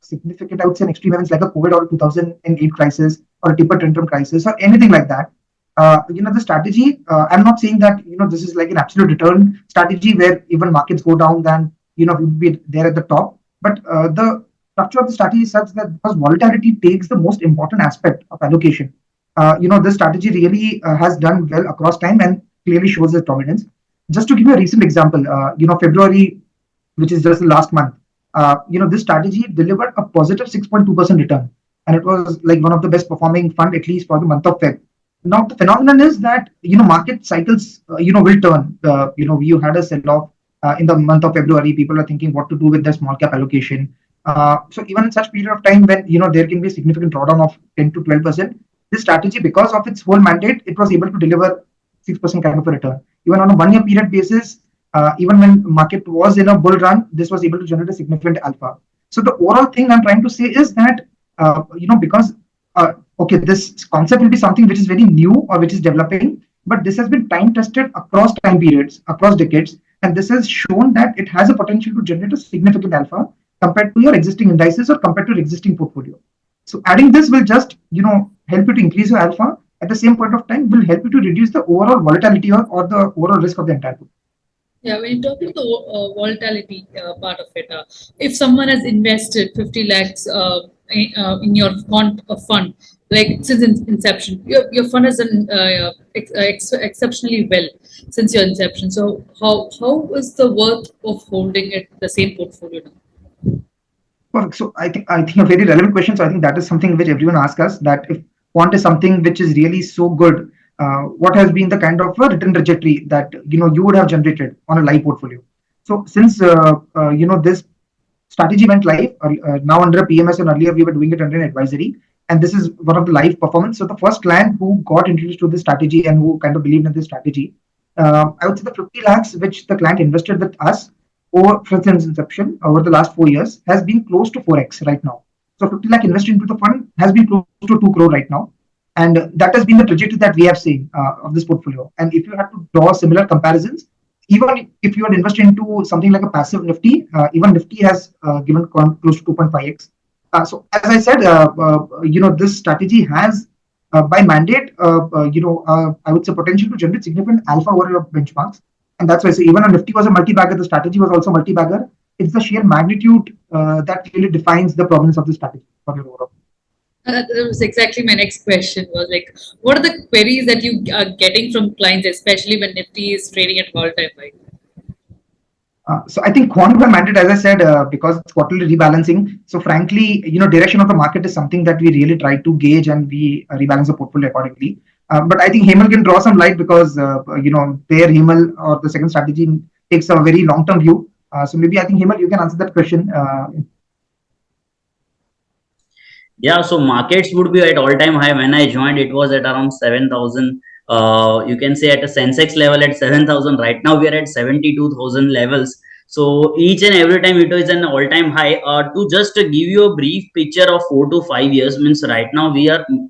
significant, I would say, an extreme events like a COVID or 2008 crisis or a tipper tantrum crisis or anything like that, the strategy. I'm not saying that this is like an absolute return strategy where even markets go down, then we'll be there at the top. But the structure of the strategy is such that because volatility takes the most important aspect of allocation, this strategy really has done well across time and clearly shows its dominance. Just to give you a recent example, February, which is just the last month, this strategy delivered a positive 6.2% return, and it was like one of the best performing fund at least for the month of Feb. Now the phenomenon is that market cycles will turn. You had a sell off in the month of February. People are thinking what to do with their small cap allocation. So even in such period of time when there can be a significant drawdown of 10 to 12%, this strategy, because of its whole mandate, it was able to deliver 6% kind of a return. even on a 1 year period basis, even when market was in a bull run, this was able to generate a significant alpha. So the overall thing I'm trying to say is that, because, okay, this concept will be something which is very new or which is developing, but this has been time tested across time periods, across decades, and this has shown that it has a potential to generate a significant alpha compared to your existing indices or compared to your existing portfolio. So adding this will just, help you to increase your alpha. At the same point of time, will help you to reduce the overall volatility or the overall risk of the entire book. Yeah, when you talk about the volatility part of it, if someone has invested 50 lakhs in your fund, like since inception, your fund has done exceptionally well since your inception. So how is the worth of holding it the same portfolio now? Well, so I think a very relevant question. So I think that is something which everyone asks us, that if quant is something which is really so good, what has been the kind of return trajectory that you would have generated on a live portfolio. So since this strategy went live now under a PMS, and earlier we were doing it under an advisory, and this is one of the live performance. So the first client who got introduced to this strategy and who kind of believed in this strategy, I would say the 50 lakhs which the client invested with us over since its inception over the last 4 years has been close to 4x right now. So 50 lakh invested into the fund has been close to 2 crore right now. And that has been the trajectory that we have seen of this portfolio. And if you have to draw similar comparisons, even if you had invested into something like a passive Nifty, even Nifty has given close to 2.5x. So as I said, this strategy has by mandate, I would say potential to generate significant alpha over your benchmarks. And that's why I say even a Nifty was a multi-bagger, the strategy was also multi-bagger. It's the sheer magnitude that really defines the provenance of the strategy for your overall. That was exactly my next question. Was like, what are the queries that you are getting from clients, especially when Nifty is trading at all-time high? So I think quant by mandate, as I said, because it's quarterly rebalancing. So frankly, direction of the market is something that we really try to gauge, and we rebalance the portfolio accordingly. But I think Hemal can draw some light because there Hemal or the second strategy takes a very long-term view. So maybe I think Hemal, you can answer that question. Yeah, so markets would be at all-time high. When I joined, it was at around 7,000. You can say at a Sensex level at 7,000. Right now, we are at 72,000 levels. So each and every time it is an all-time high. To just give you a brief picture of 4 to 5 years, means right now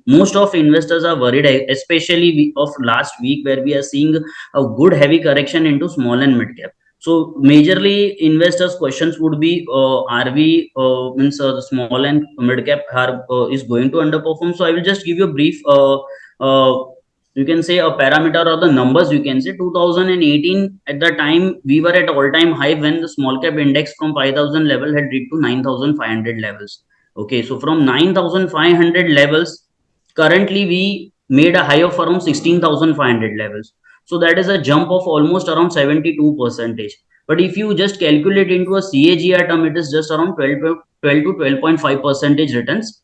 most of investors are worried, especially of last week, where we are seeing a good heavy correction into small and mid cap. So majorly investors' questions would be, are we the small and mid cap is going to underperform? So I will just give you a brief, you can say a parameter or the numbers. You can say 2018 at the time we were at all-time high when the small cap index from 5,000 level had reached to 9,500 levels. Okay, so from 9,500 levels, currently we made a high of around 16,500 levels. So that is a jump of almost around 72%. But if you just calculate into a CAGR term, it is just around 12 to 12.5% returns,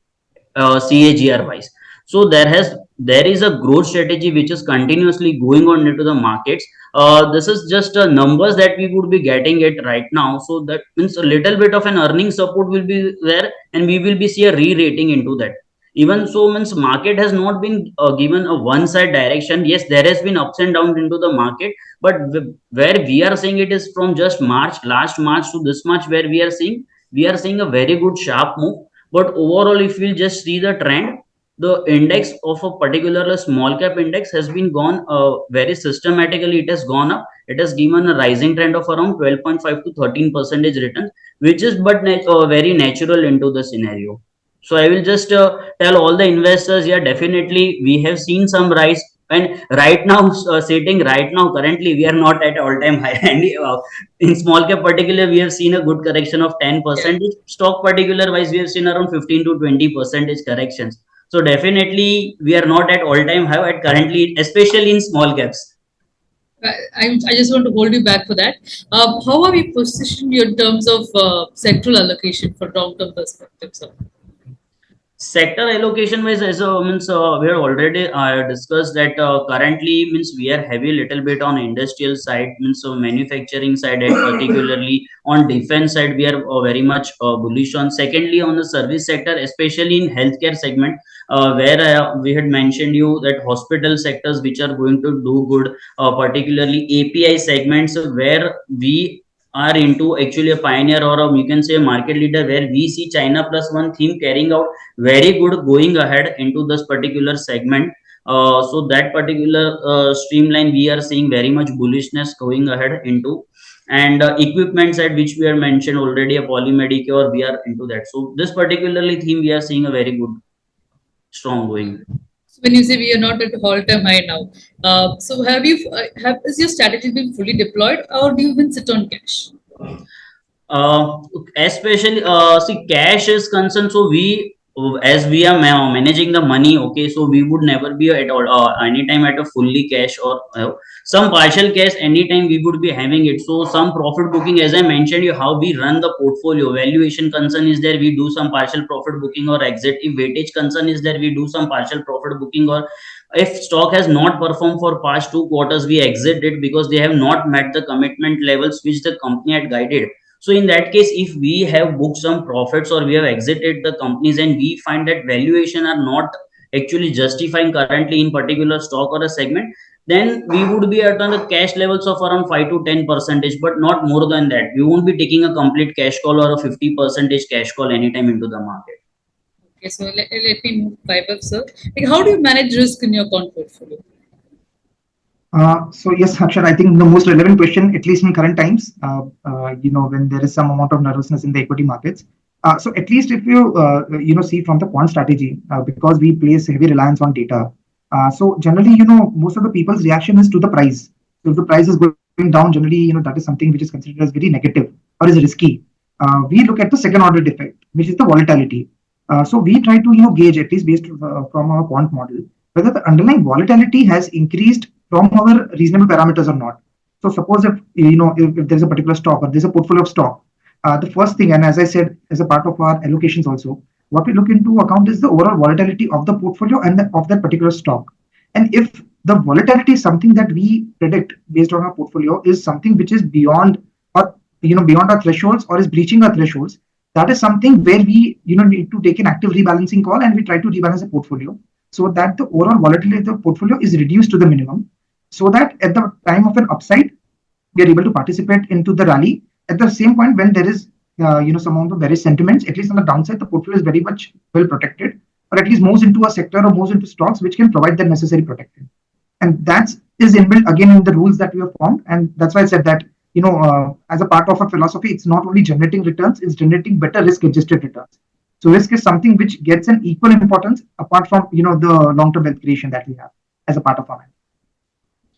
CAGR wise. So there is a growth strategy which is continuously going on into the markets. This is just numbers that we would be getting it right now. So that means a little bit of an earning support will be there, and we will be see a re-rating into that. Even so, means market has not been given a one side direction. Yes, there has been ups and downs into the market, but where we are seeing it is from just last March to this March, where we are seeing a very good sharp move. But overall, if we'll just see the trend, the index of a particular small cap index has been gone very systematically. It has gone up. It has given a rising trend of around 12.5 to 13% return, which is but very natural into the scenario. So I will just tell all the investors, yeah, definitely we have seen some rise. And right now, sitting right now, currently we are not at all-time high. And in small cap particular, we have seen a good correction of 10%. Stock particular wise, we have seen around 15 to 20% corrections. So definitely we are not at all-time high at currently, especially in small caps. I just want to hold you back for that. How are we positioned in terms of sectoral allocation for long-term perspective, sir? Sector allocation wise, as means we have already discussed that currently means we are heavy little bit on industrial side, means manufacturing side, and particularly on defense side we are very much bullish on. Secondly, on the service sector, especially in healthcare segment, where we had mentioned you that hospital sectors which are going to do good, particularly API segments where we are into actually a pioneer or you can say a market leader, where we see China plus one theme carrying out very good going ahead into this particular segment. So that particular streamline we are seeing very much bullishness going ahead into. And equipment side which we have mentioned already, a polymedic, we are into that. So this particularly theme we are seeing a very good strong going. So when you say we are not at all-time high now, so is your strategy been fully deployed, or do you even sit on cash? uh, Especially see, cash is concerned, so we as we are managing the money, okay, so we would never be at all anytime at a fully cash, or some partial cash anytime we would be having it. So some profit booking, as I mentioned you, how we run the portfolio, valuation concern is there, we do some partial profit booking or exit. If weightage concern is there, we do some partial profit booking. Or if stock has not performed for past 2 quarters, we exit it because they have not met the commitment levels which the company had guided. So in that case, if we have booked some profits or we have exited the companies and we find that valuation are not actually justifying currently in particular stock or a segment, then we would be at on the cash levels of around 5 to 10 percentage, but not more than that. We won't be taking a complete cash call or a 50 percentage cash call anytime into the market. Okay, so let me move five up, sir. Like, how do you manage risk in your quant portfolio? So yes, Akshat, I think the most relevant question, at least in current times, when there is some amount of nervousness in the equity markets. So at least if you, see from the quant strategy, because we place heavy reliance on data. So generally, most of the people's reaction is to the price. So if the price is going down, generally, that is something which is considered as very negative or is risky. We look at the second order defect, which is the volatility. So we try to, gauge, at least based from our quant model, whether the underlying volatility has increased from our reasonable parameters or not. So suppose if there's a particular stock or there's a portfolio of stock, the first thing, and as I said, as a part of our allocations also, what we look into account is the overall volatility of the portfolio and of that particular stock. And if the volatility is something that we predict based on our portfolio is something which is beyond or beyond our thresholds or is breaching our thresholds, that is something where we need to take an active rebalancing call, and we try to rebalance the portfolio so that the overall volatility of the portfolio is reduced to the minimum, so that at the time of an upside, we are able to participate into the rally. At the same point, when there is some amount of bearish sentiments, at least on the downside, the portfolio is very much well protected, or at least moves into a sector or moves into stocks which can provide the necessary protection. And that is inbuilt again in the rules that we have formed. And that's why I said that, as a part of our philosophy, it's not only generating returns, it's generating better risk-adjusted returns. So risk is something which gets an equal importance apart from, the long-term wealth creation that we have as a part of our management.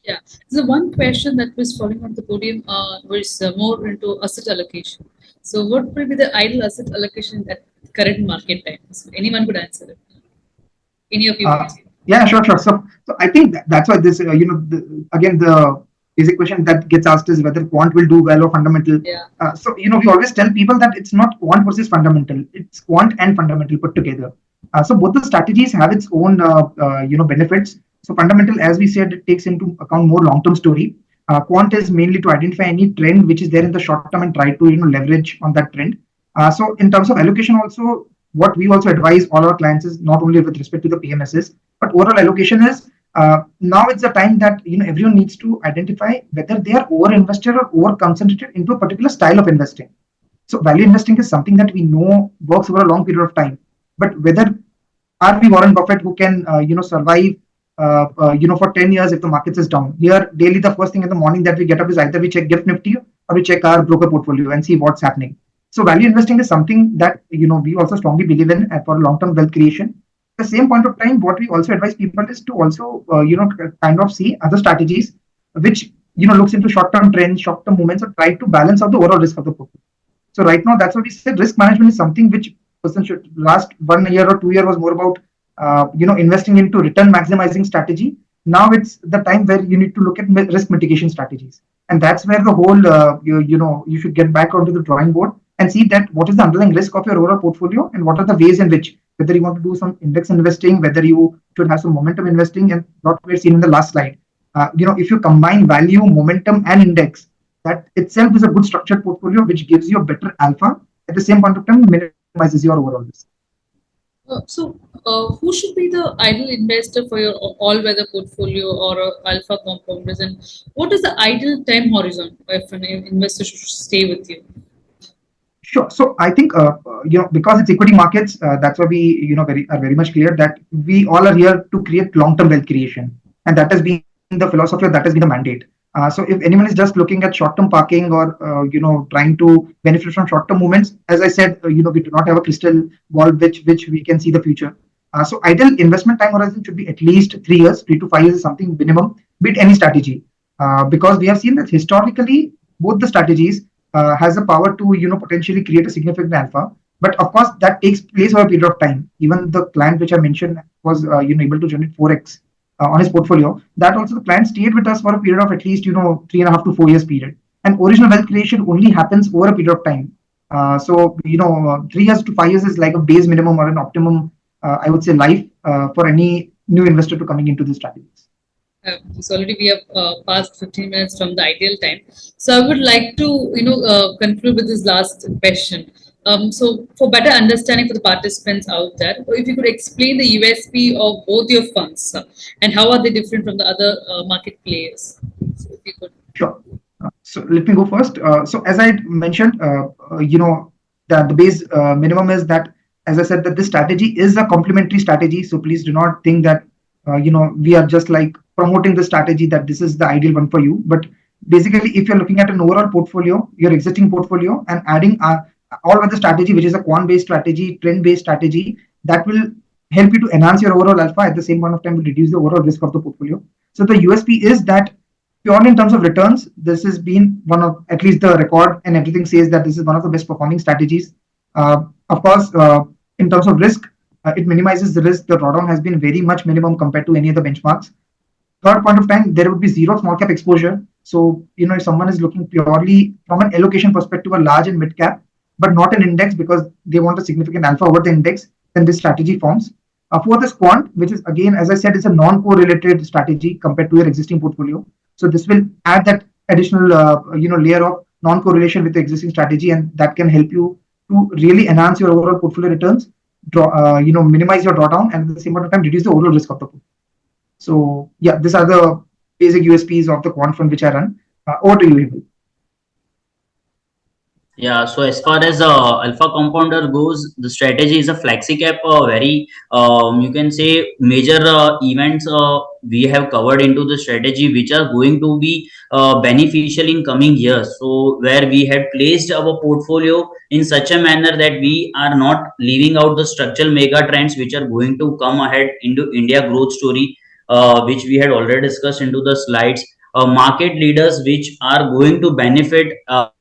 Yeah. So one question that was falling on the podium was more into asset allocation. So what will be the ideal asset allocation at current market times? Anyone could answer it. Any of you? Yeah, sure. So I think that's why this, again, the basic question that gets asked is whether quant will do well or fundamental. Yeah. So, we always tell people that it's not quant versus fundamental. It's quant and fundamental put together. So both the strategies have its own, benefits. So fundamental, as we said, it takes into account more long-term story. Quant is mainly to identify any trend which is there in the short term and try to leverage on that trend. So in terms of allocation also, what we also advise all our clients is not only with respect to the PMSs, but overall allocation is now it's the time that everyone needs to identify whether they are over-invested or over-concentrated into a particular style of investing. So value investing is something that we know works over a long period of time. But whether are we Warren Buffett who can survive for 10 years if the markets is down? Here, daily, the first thing in the morning that we get up is either we check GIFT Nifty or we check our broker portfolio and see what's happening. So value investing is something that, we also strongly believe in for long-term wealth creation. At the same point of time, what we also advise people is to also, kind of see other strategies which, looks into short-term trends, short-term movements, or try to balance out the overall risk of the portfolio. So right now, that's what we said. Risk management is something which person should last 1 year or 2 years was more about investing into return maximizing strategy. Now it's the time where you need to look at risk mitigation strategies, and that's where the whole you should get back onto the drawing board and see that what is the underlying risk of your overall portfolio and what are the ways in which whether you want to do some index investing, whether you should have some momentum investing, and what we've seen in the last slide. If you combine value, momentum, and index, that itself is a good structured portfolio which gives you a better alpha at the same point of time minimizes your overall risk. Who should be the ideal investor for your all-weather portfolio or alpha compounders, and what is the ideal time horizon if an investor should stay with you? Sure. So I think because it's equity markets, that's why we are very much clear that we all are here to create long-term wealth creation, and that has been the philosophy, or that has been the mandate. So if anyone is just looking at short-term parking or trying to benefit from short-term movements, as I said, we do not have a crystal ball which we can see the future. So ideal investment time horizon should be at least 3 years. 3 to 5 years is something minimum, with any strategy, because we have seen that historically both the strategies has the power to potentially create a significant alpha. But of course, that takes place over a period of time. Even the client which I mentioned was able to generate 4x on his portfolio. That also the client stayed with us for a period of at least 3.5 to 4 years period. And original wealth creation only happens over a period of time. 3 years to 5 years is like a base minimum or an optimum, I would say, life for any new investor to coming into the strategies. So already we have passed 15 minutes from the ideal time. So I would like to conclude with this last question. So for better understanding for the participants out there, if you could explain the USP of both your funds and how are they different from the other market players? So if you could. Sure. So let me go first. So as I mentioned, that the base minimum is that, as I said, that this strategy is a complementary strategy. So please do not think that we are just like promoting the strategy that this is the ideal one for you. But basically, if you're looking at an overall portfolio, your existing portfolio, and adding all other strategy, which is a quant-based strategy, trend-based strategy, that will help you to enhance your overall alpha. At the same point of time, will reduce the overall risk of the portfolio. So the USP is that purely in terms of returns, this has been one of, at least the record and everything says that this is one of the best performing strategies. Of course, in terms of risk, it minimizes the risk. The drawdown has been very much minimum compared to any other benchmarks. Third point of time, there would be zero small cap exposure. So, if someone is looking purely from an allocation perspective, a large and mid cap, but not an index because they want a significant alpha over the index, then this strategy forms. Fourth is quant, which is again, as I said, it's a non-correlated strategy compared to your existing portfolio. So this will add that additional, layer of non-correlation with the existing strategy, and that can help you to really enhance your overall portfolio returns, minimize your drawdown, and at the same time reduce the overall risk of the portfolio. So yeah, these are the basic USPs of the quant fund which I run. Over to you, Hemal. Yeah, so as far as alpha compounder goes, the strategy is a flexi cap, very you can say major events we have covered into the strategy which are going to be beneficial in coming years. So where we had placed our portfolio in such a manner that we are not leaving out the structural mega trends which are going to come ahead into India growth story, which we had already discussed into the slides. Market leaders which are going to benefit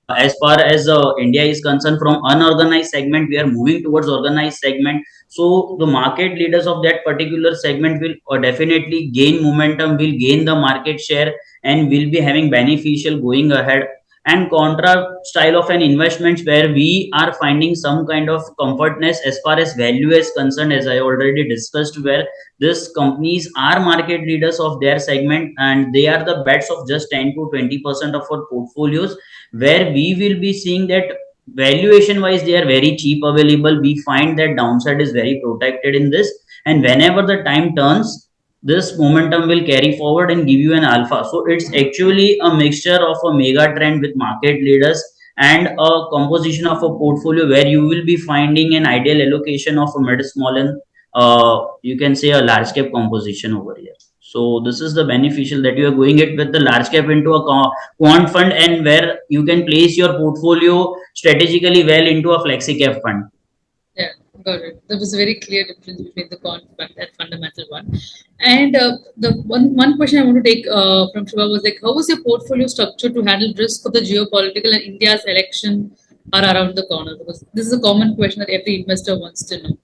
as far as India is concerned from unorganized segment, we are moving towards organized segment. So the market leaders of that particular segment will definitely gain momentum, will gain the market share, and will be having beneficial going ahead. And contra style of an investments where we are finding some kind of comfortness as far as value is concerned, as I already discussed, where these companies are market leaders of their segment and they are the bets of just 10 to 20% of our portfolios, where we will be seeing that valuation wise they are very cheap available. We find that downside is very protected in this, and whenever the time turns, this momentum will carry forward and give you an alpha. So it's actually a mixture of a mega trend with market leaders and a composition of a portfolio where you will be finding an ideal allocation of a mid, small, and you can say a large cap composition over here. So this is the beneficial that you are going it with the large cap into a quant fund, and where you can place your portfolio strategically well into a flexi cap fund. Yeah, got it. There was a very clear difference between the quant fund and fundamental one. And the one question I want to take from Shiva was like, how was your portfolio structured to handle risk of the geopolitical and India's election are around the corner? Because this is a common question that every investor wants to know.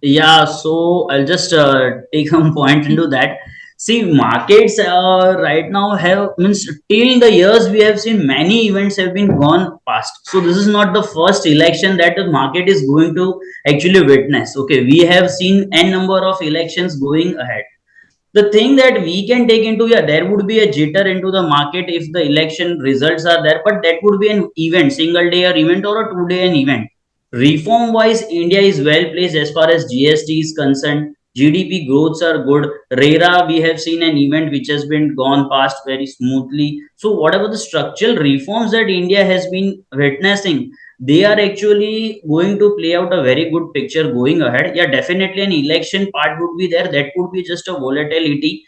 Yeah, so I'll just take some point into that. See, markets right now have means till the years we have seen many events have been gone past. So this is not the first election that the market is going to actually witness. Okay, we have seen n number of elections going ahead. The thing that we can take into, yeah, there would be a jitter into the market if the election results are there, but that would be an event, single day or event or a 2 day an event. Reform wise, India is well placed as far as GST is concerned. GDP growths are good. RERA, we have seen an event which has been gone past very smoothly. So whatever the structural reforms that India has been witnessing, they are actually going to play out a very good picture going ahead. Yeah, definitely an election part would be there. That would be just a volatility.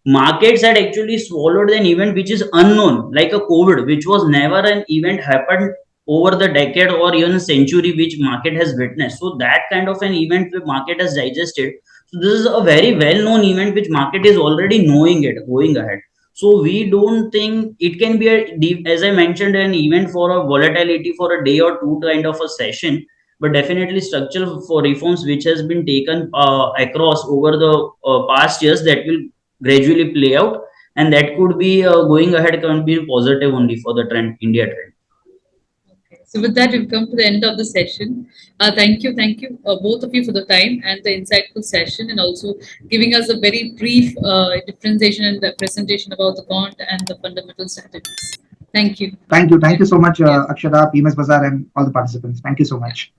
Markets had actually swallowed an event which is unknown, like a COVID, which was never an event happened over the decade or even a century which market has witnessed. So that kind of an event the market has digested. So this is a very well known event which market is already knowing it going ahead. So we don't think it can be as I mentioned, an event for a volatility for a day or two kind of a session, but definitely structural for reforms which has been taken across over the past years, that will gradually play out, and that could be going ahead can be positive only for the trend, India trend. Okay. So with that, we've come to the end of the session. Thank you, both of you for the time and the insightful session, and also giving us a very brief differentiation and the presentation about the quant and the fundamental strategies. Thank you. Thank you so much, Akshada, PMS Bazaar, and all the participants. Thank you so much.